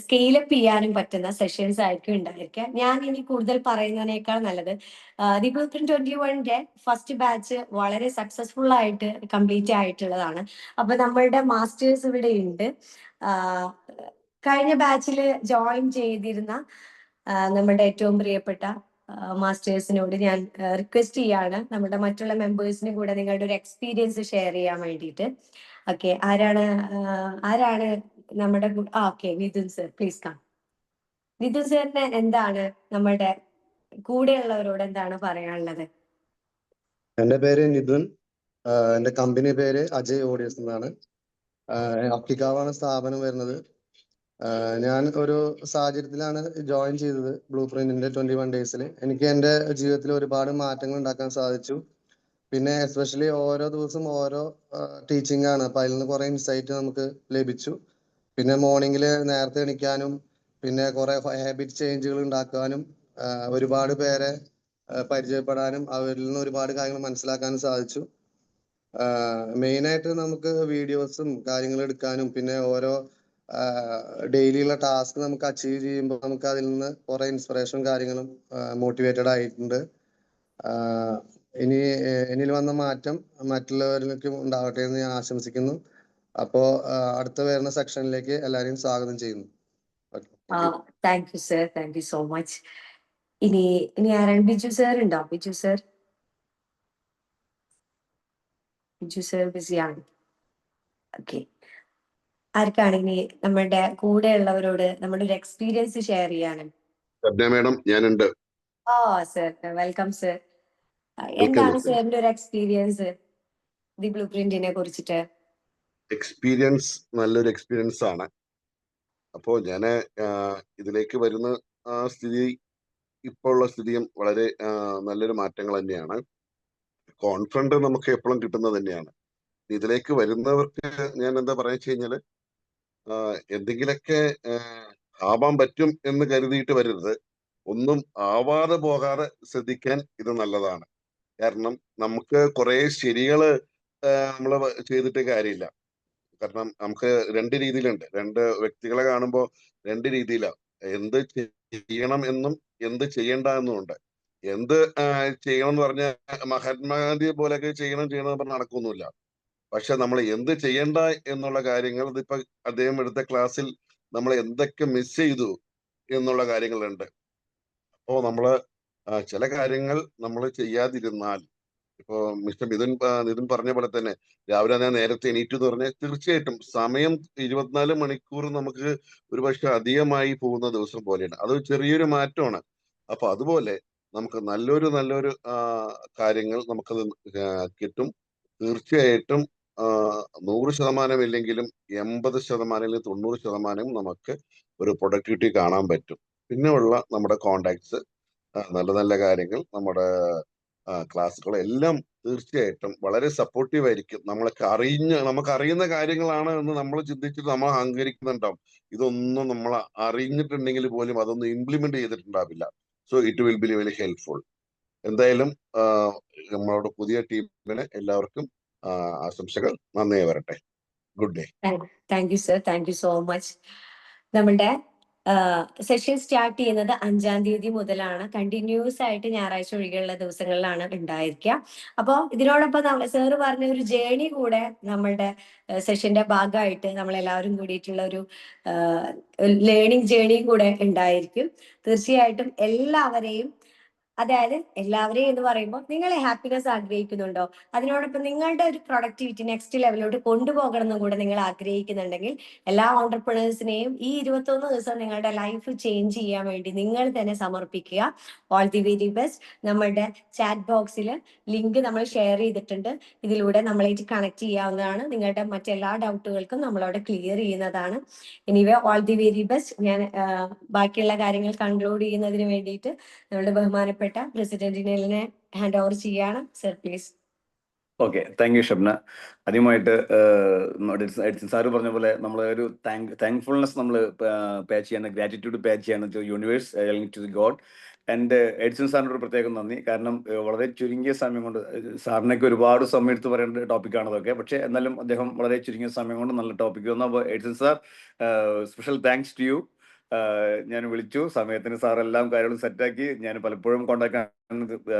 സ്കെയിലപ്പ് ചെയ്യാനും പറ്റുന്ന സെഷൻസ് ആയിരിക്കും ഉണ്ടായിരിക്കുക. ഞാൻ ഇനി കൂടുതൽ പറയുന്നതിനേക്കാൾ നല്ലത് ദി ബ്ലൂ പ്രിന്റ് 21ന്റെ ഫസ്റ്റ് ബാച്ച് വളരെ സക്സസ്ഫുൾ ആയിട്ട് കംപ്ലീറ്റ് ആയിട്ടുള്ളതാണ്. അപ്പൊ നമ്മളുടെ മാസ്റ്റേഴ്സ് ഇവിടെ ഉണ്ട്. കഴിഞ്ഞ ബാച്ചിൽ ജോയിൻ ചെയ്തിരുന്ന നമ്മുടെ ഏറ്റവും പ്രിയപ്പെട്ട മാസ്റ്റേഴ്സിനോട് ഞാൻ റിക്വസ്റ്റ് ചെയ്യാണ് നമ്മുടെ മറ്റുള്ള മെമ്പേഴ്സിനും കൂടെ നിങ്ങളുടെ ഒരു എക്സ്പീരിയൻസ് ഷെയർ ചെയ്യാൻ വേണ്ടിയിട്ട്. ഓക്കെ, ആരാണ് നമ്മുടെ okay, Nithin sir please come. Nithin സാറിന് എന്താണ് നമ്മുടെ കൂടെയുള്ളവരോട് എന്താണ് പറയാനുള്ളത്? എൻ്റെ പേര് നിതുൻ. എൻ്റെ കമ്പനി പേര് അജയ് ഓഡിയസ് എന്നാണ്. അപ്ലിക്കാവാണ് സ്ഥാപനം വരുന്നത്. ഞാൻ ഒരു സാഹചര്യത്തിലാണ് ജോയിൻ ചെയ്തത് ബ്ലൂ പ്രിന്റിന്റെ 21 ഡേയ്സിൽ. എനിക്ക് എൻ്റെ ജീവിതത്തിൽ ഒരുപാട് മാറ്റങ്ങൾ ഉണ്ടാക്കാൻ സാധിച്ചു. പിന്നെ എസ്പെഷ്യലി ഓരോ ദിവസം ഓരോ ടീച്ചിങ് ആണ്. അപ്പൊ അതിൽ നിന്ന് കുറെ ഇൻസൈറ്റ് നമുക്ക് ലഭിച്ചു. പിന്നെ മോർണിംഗിൽ നേരത്തെ എണീക്കാനും പിന്നെ കുറെ ഹാബിറ്റ് ചേഞ്ചുകൾ ഉണ്ടാക്കാനും ഒരുപാട് പേരെ പരിചയപ്പെടാനും അവരിൽ നിന്ന് ഒരുപാട് കാര്യങ്ങൾ മനസ്സിലാക്കാനും സാധിച്ചു. മെയിനായിട്ട് നമുക്ക് വീഡിയോസും കാര്യങ്ങൾ എടുക്കാനും പിന്നെ ഓരോ ഡെയിലിയുള്ള ടാസ്ക് നമുക്ക് അച്ചീവ് ചെയ്യുമ്പോൾ നമുക്ക് അതിൽ നിന്ന് കുറെ ഇൻസ്പിറേഷനും കാര്യങ്ങളും മോട്ടിവേറ്റഡ് ആയിട്ടുണ്ട്. ഇനിയിൽ വന്ന മാറ്റം മറ്റുള്ളവരിലേക്കും ഉണ്ടാവട്ടെ എന്ന് ഞാൻ ആശംസിക്കുന്നു. അപ്പോ അടുത്ത വരുന്ന സെക്ഷനിലേക്ക് എല്ലാവരെയും സ്വാഗതം ചെയ്യുന്നു. Thank you sir, thank you so much. ഇനി ആരാണ്? ബിജു സർ ഉണ്ടോ? ബിജു സർ ബിസിയാണ്. ഓക്കെ, ആർക്കാണ് ഇനി നമ്മുടെ കൂടെ ഉള്ളവരോട് നമ്മുടെ ഒരു എക്സ്പീരിയൻസ് ഷെയർ ചെയ്യാനും? മാഡം ഞാനുണ്ട്. ഓ സർ, വെൽക്കം സർ. എന്താണ് സാറിന്റെ ഒരു എക്സ്പീരിയൻസ് ദി ബ്ലൂ പ്രിന്റിനെ കുറിച്ചിട്ട്? എക്സ്പീരിയൻസ് നല്ലൊരു എക്സ്പീരിയൻസ് ആണ്. അപ്പോ ഞാന് ഇതിലേക്ക് വരുന്ന സ്ഥിതി, ഇപ്പോൾ ഉള്ള സ്ഥിതിയും വളരെ നല്ലൊരു മാറ്റങ്ങൾ തന്നെയാണ്. കോൺഫിഡൻസ് നമുക്ക് എപ്പോഴും കിട്ടുന്നത് തന്നെയാണ്. ഇതിലേക്ക് വരുന്നവർക്ക് ഞാൻ എന്താ പറയാ വെച്ച് കഴിഞ്ഞാല്, എന്തെങ്കിലൊക്കെ ആവാൻ പറ്റും എന്ന് കരുതിയിട്ട് വരരുത്. ഒന്നും ആവാതെ പോകാതെ ശ്രദ്ധിക്കാൻ ഇത് നല്ലതാണ്. കാരണം നമുക്ക് കുറെ ശരികള് നമ്മള് ചെയ്തിട്ട് കാര്യമില്ല. കാരണം നമുക്ക് രണ്ട് രീതിയിലുണ്ട്. രണ്ട് വ്യക്തികളെ കാണുമ്പോൾ രണ്ട് രീതിയിലാണ്. എന്ത് ചെയ്യണം എന്നും എന്ത് ചെയ്യണ്ട എന്നും ഉണ്ട്. എന്ത് ചെയ്യണം എന്ന് പറഞ്ഞാൽ മഹാത്മാഗാന്ധിയെ പോലെയൊക്കെ ചെയ്യണം എന്ന് പറഞ്ഞാൽ നടക്കൊന്നുമില്ല. പക്ഷെ നമ്മൾ എന്ത് ചെയ്യണ്ട എന്നുള്ള കാര്യങ്ങൾ, ഇതിപ്പോ അദ്ദേഹം എടുത്ത ക്ലാസ്സിൽ നമ്മൾ എന്തൊക്കെ മിസ് ചെയ്തു എന്നുള്ള കാര്യങ്ങളുണ്ട്. അപ്പോ നമ്മള് ചില കാര്യങ്ങൾ നമ്മൾ ചെയ്യാതിരുന്നാൽ ഇപ്പോ മിസ്റ്റർ നിതിൻ പറഞ്ഞ പോലെ തന്നെ രാവിലെ ഞാൻ നേരത്തെ എണീറ്റു എന്ന് പറഞ്ഞാൽ തീർച്ചയായിട്ടും സമയം 24 മണിക്കൂർ നമുക്ക് ഒരു പക്ഷെ അധികമായി പോകുന്ന ദിവസം പോലെയാണ്. അത് ചെറിയൊരു മാറ്റമാണ്. അപ്പൊ അതുപോലെ നമുക്ക് നല്ലൊരു കാര്യങ്ങൾ നമുക്കത് കിട്ടും. തീർച്ചയായിട്ടും 100% ഇല്ലെങ്കിലും 80% അല്ലെങ്കിൽ 90% നമുക്ക് ഒരു പ്രൊഡക്ടിവിറ്റി കാണാൻ പറ്റും. പിന്നെ ഉള്ള നമ്മുടെ കോണ്ടാക്ട്സ്, നല്ല കാര്യങ്ങൾ, നമ്മുടെ ക്ലാസ്സുകൾ എല്ലാം തീർച്ചയായിട്ടും വളരെ സപ്പോർട്ടീവ് ആയിരിക്കും. നമുക്ക് അറിയുന്ന കാര്യങ്ങളാണ് എന്ന് നമ്മൾ ചിന്തിച്ചിട്ട് നമ്മൾ അഹങ്കരിക്കുന്നുണ്ടാവും. ഇതൊന്നും നമ്മൾ അറിഞ്ഞിട്ടുണ്ടെങ്കിൽ പോലും അതൊന്നും ഇംപ്ലിമെന്റ് ചെയ്തിട്ടുണ്ടാവില്ല. So it will be very helpful. എന്തായാലും നമ്മളോട് പുതിയ ടീമിന് എല്ലാവർക്കും ആശംസകൾ. നന്ദി വരട്ടെ. Good day. Thank you sir, thank you so much. നമ്മുടെ സെഷൻ സ്റ്റാർട്ട് ചെയ്യുന്നത് 5-ാം തീയതി മുതലാണ്. കണ്ടിന്യൂസ് ആയിട്ട് ഞായറാഴ്ച ഒഴികെയുള്ള ദിവസങ്ങളിലാണ് ഉണ്ടായിരിക്കുക. അപ്പോൾ ഇതിനോടൊപ്പം സാറ് പറഞ്ഞ ഒരു ജേണി കൂടെ നമ്മളുടെ സെഷന്റെ ഭാഗമായിട്ട് നമ്മളെല്ലാവരും കൂടിയിട്ടുള്ള ഒരു ലേണിംഗ് ജേണിയും കൂടെ ഉണ്ടായിരിക്കും. തീർച്ചയായിട്ടും എല്ലാവരെയും, അതായത് എല്ലാവരെയും എന്ന് പറയുമ്പോൾ നിങ്ങൾ ഹാപ്പിനെസ് ആഗ്രഹിക്കുന്നുണ്ടോ, അതിനോടൊപ്പം നിങ്ങളുടെ ഒരു പ്രൊഡക്ടിവിറ്റി നെക്സ്റ്റ് ലെവലിലോട്ട് കൊണ്ടുപോകണം എന്നും കൂടെ നിങ്ങൾ ആഗ്രഹിക്കുന്നുണ്ടെങ്കിൽ എല്ലാ ഓണ്ടർപ്രണേഴ്സിനെയും ഈ 21 ദിവസം നിങ്ങളുടെ ലൈഫ് ചേഞ്ച് ചെയ്യാൻ വേണ്ടി നിങ്ങൾ തന്നെ സമർപ്പിക്കുക. All the very best. നമ്മളുടെ ചാറ്റ് ബോക്സിൽ ലിങ്ക് നമ്മൾ ഷെയർ ചെയ്തിട്ടുണ്ട്. ഇതിലൂടെ നമ്മളായിട്ട് കണക്ട് ചെയ്യാവുന്നതാണ്. നിങ്ങളുടെ മറ്റെല്ലാ ഡൗട്ടുകൾക്കും നമ്മളവിടെ ക്ലിയർ ചെയ്യുന്നതാണ്. Anyway all the very best. ഞാൻ ബാക്കിയുള്ള കാര്യങ്ങൾ കൺക്ലൂഡ് ചെയ്യുന്നതിന് വേണ്ടിയിട്ട് നമ്മുടെ ബഹുമാനപ്പെട്ട പ്രസിഡന്റിനെ ഹാൻഡ് ഓവർ ചെയ്യാണ്. Sir please. Okay, thank you Shabna. ആദ്യമായിട്ട് എഡിസൺ സാറ് പറഞ്ഞ പോലെ നമ്മൾ ഒരു താങ്ക്ഫുൾനെസ് നമ്മൾ പേ ചെയ്യാണ്, ഗ്രാറ്റിറ്റ്യൂഡ് പേ ചെയ്യാണ് to universe, to the god. And Edison സാറിനോട് ഒരു പ്രത്യേകം നന്ദി. കാരണം വളരെ ചുരുങ്ങിയ സമയം കൊണ്ട്, സാറിനൊക്കെ ഒരുപാട് സമയം എടുത്ത് പറയേണ്ട ടോപ്പിക്കാണ് അതൊക്കെ, പക്ഷേ എന്നാലും അദ്ദേഹം വളരെ ചുരുങ്ങിയ സമയം കൊണ്ട് നല്ല ടോപ്പിക്ക് വന്നു. അപ്പോൾ Edison sir, special thanks to you. ഞാൻ വിളിച്ചു സമയത്തിന്, സാർ എല്ലാം കാര്യങ്ങളും സെറ്റാക്കി. ഞാൻ പലപ്പോഴും കോൺടാക്ട്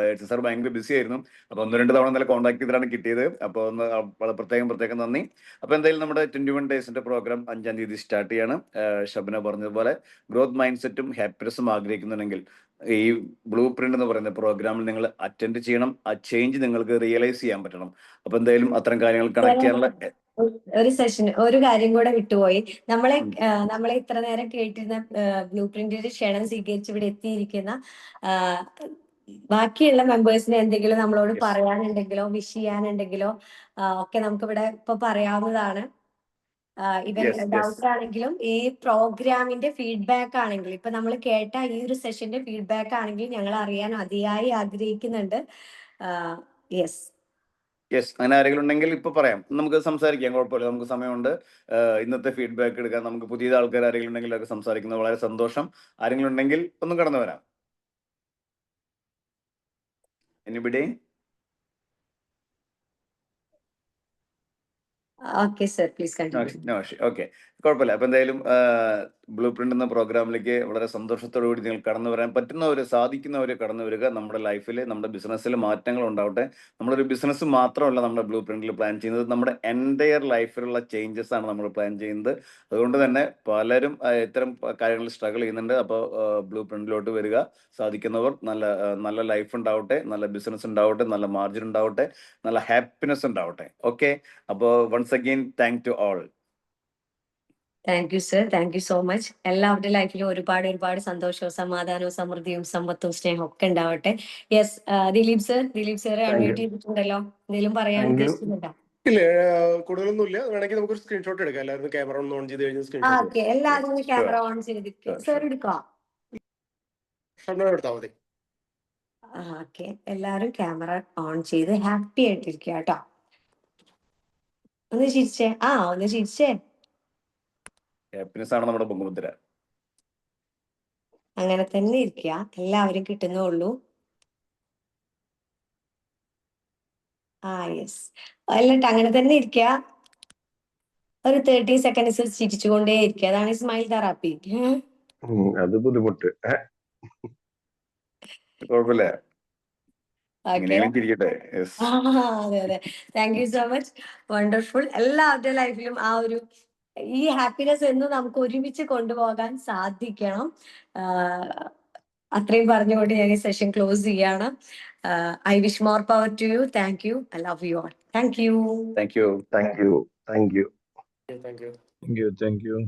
എഡിസൺ സാർ ഭയങ്കര ബിസി ആയിരുന്നു. അപ്പോൾ 1-2 തവണ നല്ല കോൺടാക്ട് ചെയ്തിട്ടാണ് കിട്ടിയത്. അപ്പോൾ ഒന്ന് പ്രത്യേകം നന്ദി. അപ്പോൾ എന്തായാലും നമ്മുടെ 21 ഡേയ്സിന്റെ പ്രോഗ്രാം 5-ാം തീയതി സ്റ്റാർട്ട് ചെയ്യാണ്. ഷബ്ന പറഞ്ഞതുപോലെ ഗ്രോത്ത് മൈൻഡ് സെറ്റും ഹാപ്പിനെസ്സും ആഗ്രഹിക്കുന്നുണ്ടെങ്കിൽ ഈ ബ്ലൂ പ്രിന്റ് എന്ന് പറയുന്ന പ്രോഗ്രാമിൽ നിങ്ങൾ അറ്റൻഡ് ചെയ്യണം. ആ ചേഞ്ച് നിങ്ങൾക്ക് റിയലൈസ് ചെയ്യാൻ പറ്റണം. അപ്പൊ എന്തായാലും അത്തരം കാര്യങ്ങൾ കണക്ട് ചെയ്യാനുള്ള ഒരു സെഷൻ, ഒരു കാര്യം കൂടെ വിട്ടുപോയി. നമ്മളെ ഇത്ര നേരം കേട്ടിരുന്ന ബ്ലൂ പ്രിന്റിന്റെ ക്ഷണം സ്വീകരിച്ച് ഇവിടെ എത്തിയിരിക്കുന്ന ബാക്കിയുള്ള മെമ്പേഴ്സിന് എന്തെങ്കിലും നമ്മളോട് പറയാനുണ്ടെങ്കിലോ വിഷ് ചെയ്യാനുണ്ടെങ്കിലോ ഒക്കെ നമുക്ക് ഇവിടെ ഇപ്പൊ പറയാവുന്നതാണ്. ഇവൻ ഡൗട്ട് ആണെങ്കിലും ഈ പ്രോഗ്രാമിന്റെ ഫീഡ്ബാക്ക് ആണെങ്കിലും, ഇപ്പൊ നമ്മൾ കേട്ട ഈ ഒരു സെഷന്റെ ഫീഡ്ബാക്ക് ആണെങ്കിലും ഞങ്ങൾ അറിയാൻ അതിയായി ആഗ്രഹിക്കുന്നുണ്ട്. യെസ്, അങ്ങനെ ആരെങ്കിലും ഉണ്ടെങ്കിൽ ഇപ്പൊ പറയാം, നമുക്ക് സംസാരിക്കാം, കുഴപ്പമില്ല, നമുക്ക് സമയമുണ്ട്. ഇന്നത്തെ ഫീഡ്ബാക്ക് എടുക്കാൻ. നമുക്ക് പുതിയ ആൾക്കാർ ആരെങ്കിലും ഉണ്ടെങ്കിൽ ഒക്കെ സംസാരിക്കുന്നത് വളരെ സന്തോഷം. ആരെങ്കിലും ഉണ്ടെങ്കിൽ ഒന്ന് കടന്നു വരാം. Anybody? Okay sir, please continue. Okay, കുഴപ്പമില്ല. അപ്പൊ എന്തായാലും ബ്ലൂ പ്രിന്റ് എന്ന പ്രോഗ്രാമിലേക്ക് വളരെ സന്തോഷത്തോടു കൂടി നിങ്ങൾ കടന്നു വരാൻ പറ്റുന്നവര്, സാധിക്കുന്നവര് കടന്നു വരിക. നമ്മുടെ ലൈഫിൽ, നമ്മുടെ ബിസിനസ്സിൽ മാറ്റങ്ങൾ ഉണ്ടാവട്ടെ. നമ്മളൊരു ബിസിനസ് മാത്രമല്ല നമ്മുടെ ബ്ലൂ പ്രിന്റിൽ പ്ലാൻ ചെയ്യുന്നത്, നമ്മുടെ എൻറ്റയർ ലൈഫിലുള്ള ചേഞ്ചസ് ആണ് നമ്മൾ പ്ലാൻ ചെയ്യുന്നത്. അതുകൊണ്ട് തന്നെ പലരും ഇത്തരം കാര്യങ്ങൾ സ്ട്രഗിൾ ചെയ്യുന്നുണ്ട്. അപ്പോൾ ബ്ലൂ പ്രിന്റിലോട്ട് വരിക. സാധിക്കുന്നവർ നല്ല ലൈഫ് ഉണ്ടാവട്ടെ, നല്ല ബിസിനസ് ഉണ്ടാവട്ടെ, നല്ല മാർജിൻ ഉണ്ടാവട്ടെ, നല്ല ഹാപ്പിനെസ് ഉണ്ടാവട്ടെ. ഓക്കെ, അപ്പോൾ once again thank to all. Thank you sir, thank you so much. എല്ലാവരുടെ ലൈഫിലും ഒരുപാട് സന്തോഷവും സമാധാനവും സമൃദ്ധിയും സമ്പത്തും സ്നേഹവും ഒക്കെ ഉണ്ടാവട്ടെ. യെസ്, ദിലീപ് സർ അൺമ്യൂട്ട് ചെയ്തിട്ടുണ്ടല്ലോ, എന്തെങ്കിലും പറയാൻ ഉദ്ദേശിക്കുന്നുണ്ടോ? ഇല്ല, കൂടുതലൊന്നുമില്ല. വേണമെങ്കിൽ നമുക്കൊരു സ്ക്രീൻഷോട്ട് എടുക്കാം. എല്ലാവരും ക്യാമറ ഓൺ ചെയ്ത് കഴിഞ്ഞാൽ ഓക്കെ, എല്ലാവരും ക്യാമറ ഓൺ ചെയ്തിട്ട് സർ എടുക്കാം. എടുത്താൽ മതി. ഓക്കെ, എല്ലാവരും ക്യാമറ ഓൺ ചെയ്ത് ഹാപ്പി ആയിട്ടിരിക്കുക കേട്ടോ. ഒന്ന് ചിരിച്ചേ, ഒന്ന് ചിരിച്ചേ. ഹാപ്പിനെസ് ആണ് നമ്മുടെ പൊങ്ങുമുദ്ര. അങ്ങനെ തന്നെ ഇരിക്കുക, എല്ലാവരും കിട്ടുന്നുള്ളൂ. യെസ്, അല്ലട്ട് അങ്ങനെ തന്നെ ഇരിക്കുക. ഒരു 30 സെക്കൻഡ്സ് ചിരിച്ചുകൊണ്ടേ ഇരിക്കുക. അതാണ് സ്മൈൽ തെറാപ്പി. അത് ബുദ്ധിമുട്ട്. കുഴപ്പമില്ല, ഓക്കെ, അതെ. Thank you so much, wonderful. എല്ലാവരുടെ ലൈഫിലും ഈ ഹാപ്പിനെസ് എന്നും നമുക്ക് ഒരുമിച്ച് കൊണ്ടുപോകാൻ സാധിക്കണം. അത്രയും പറഞ്ഞുകൊണ്ട് ഞാൻ ഈ സെഷൻ ക്ലോസ് ചെയ്യാണ്. I wish more power to you. Thank you. I love you all. Thank you. Thank you. Thank you. Thank you. Thank you. Thank you. Thank you.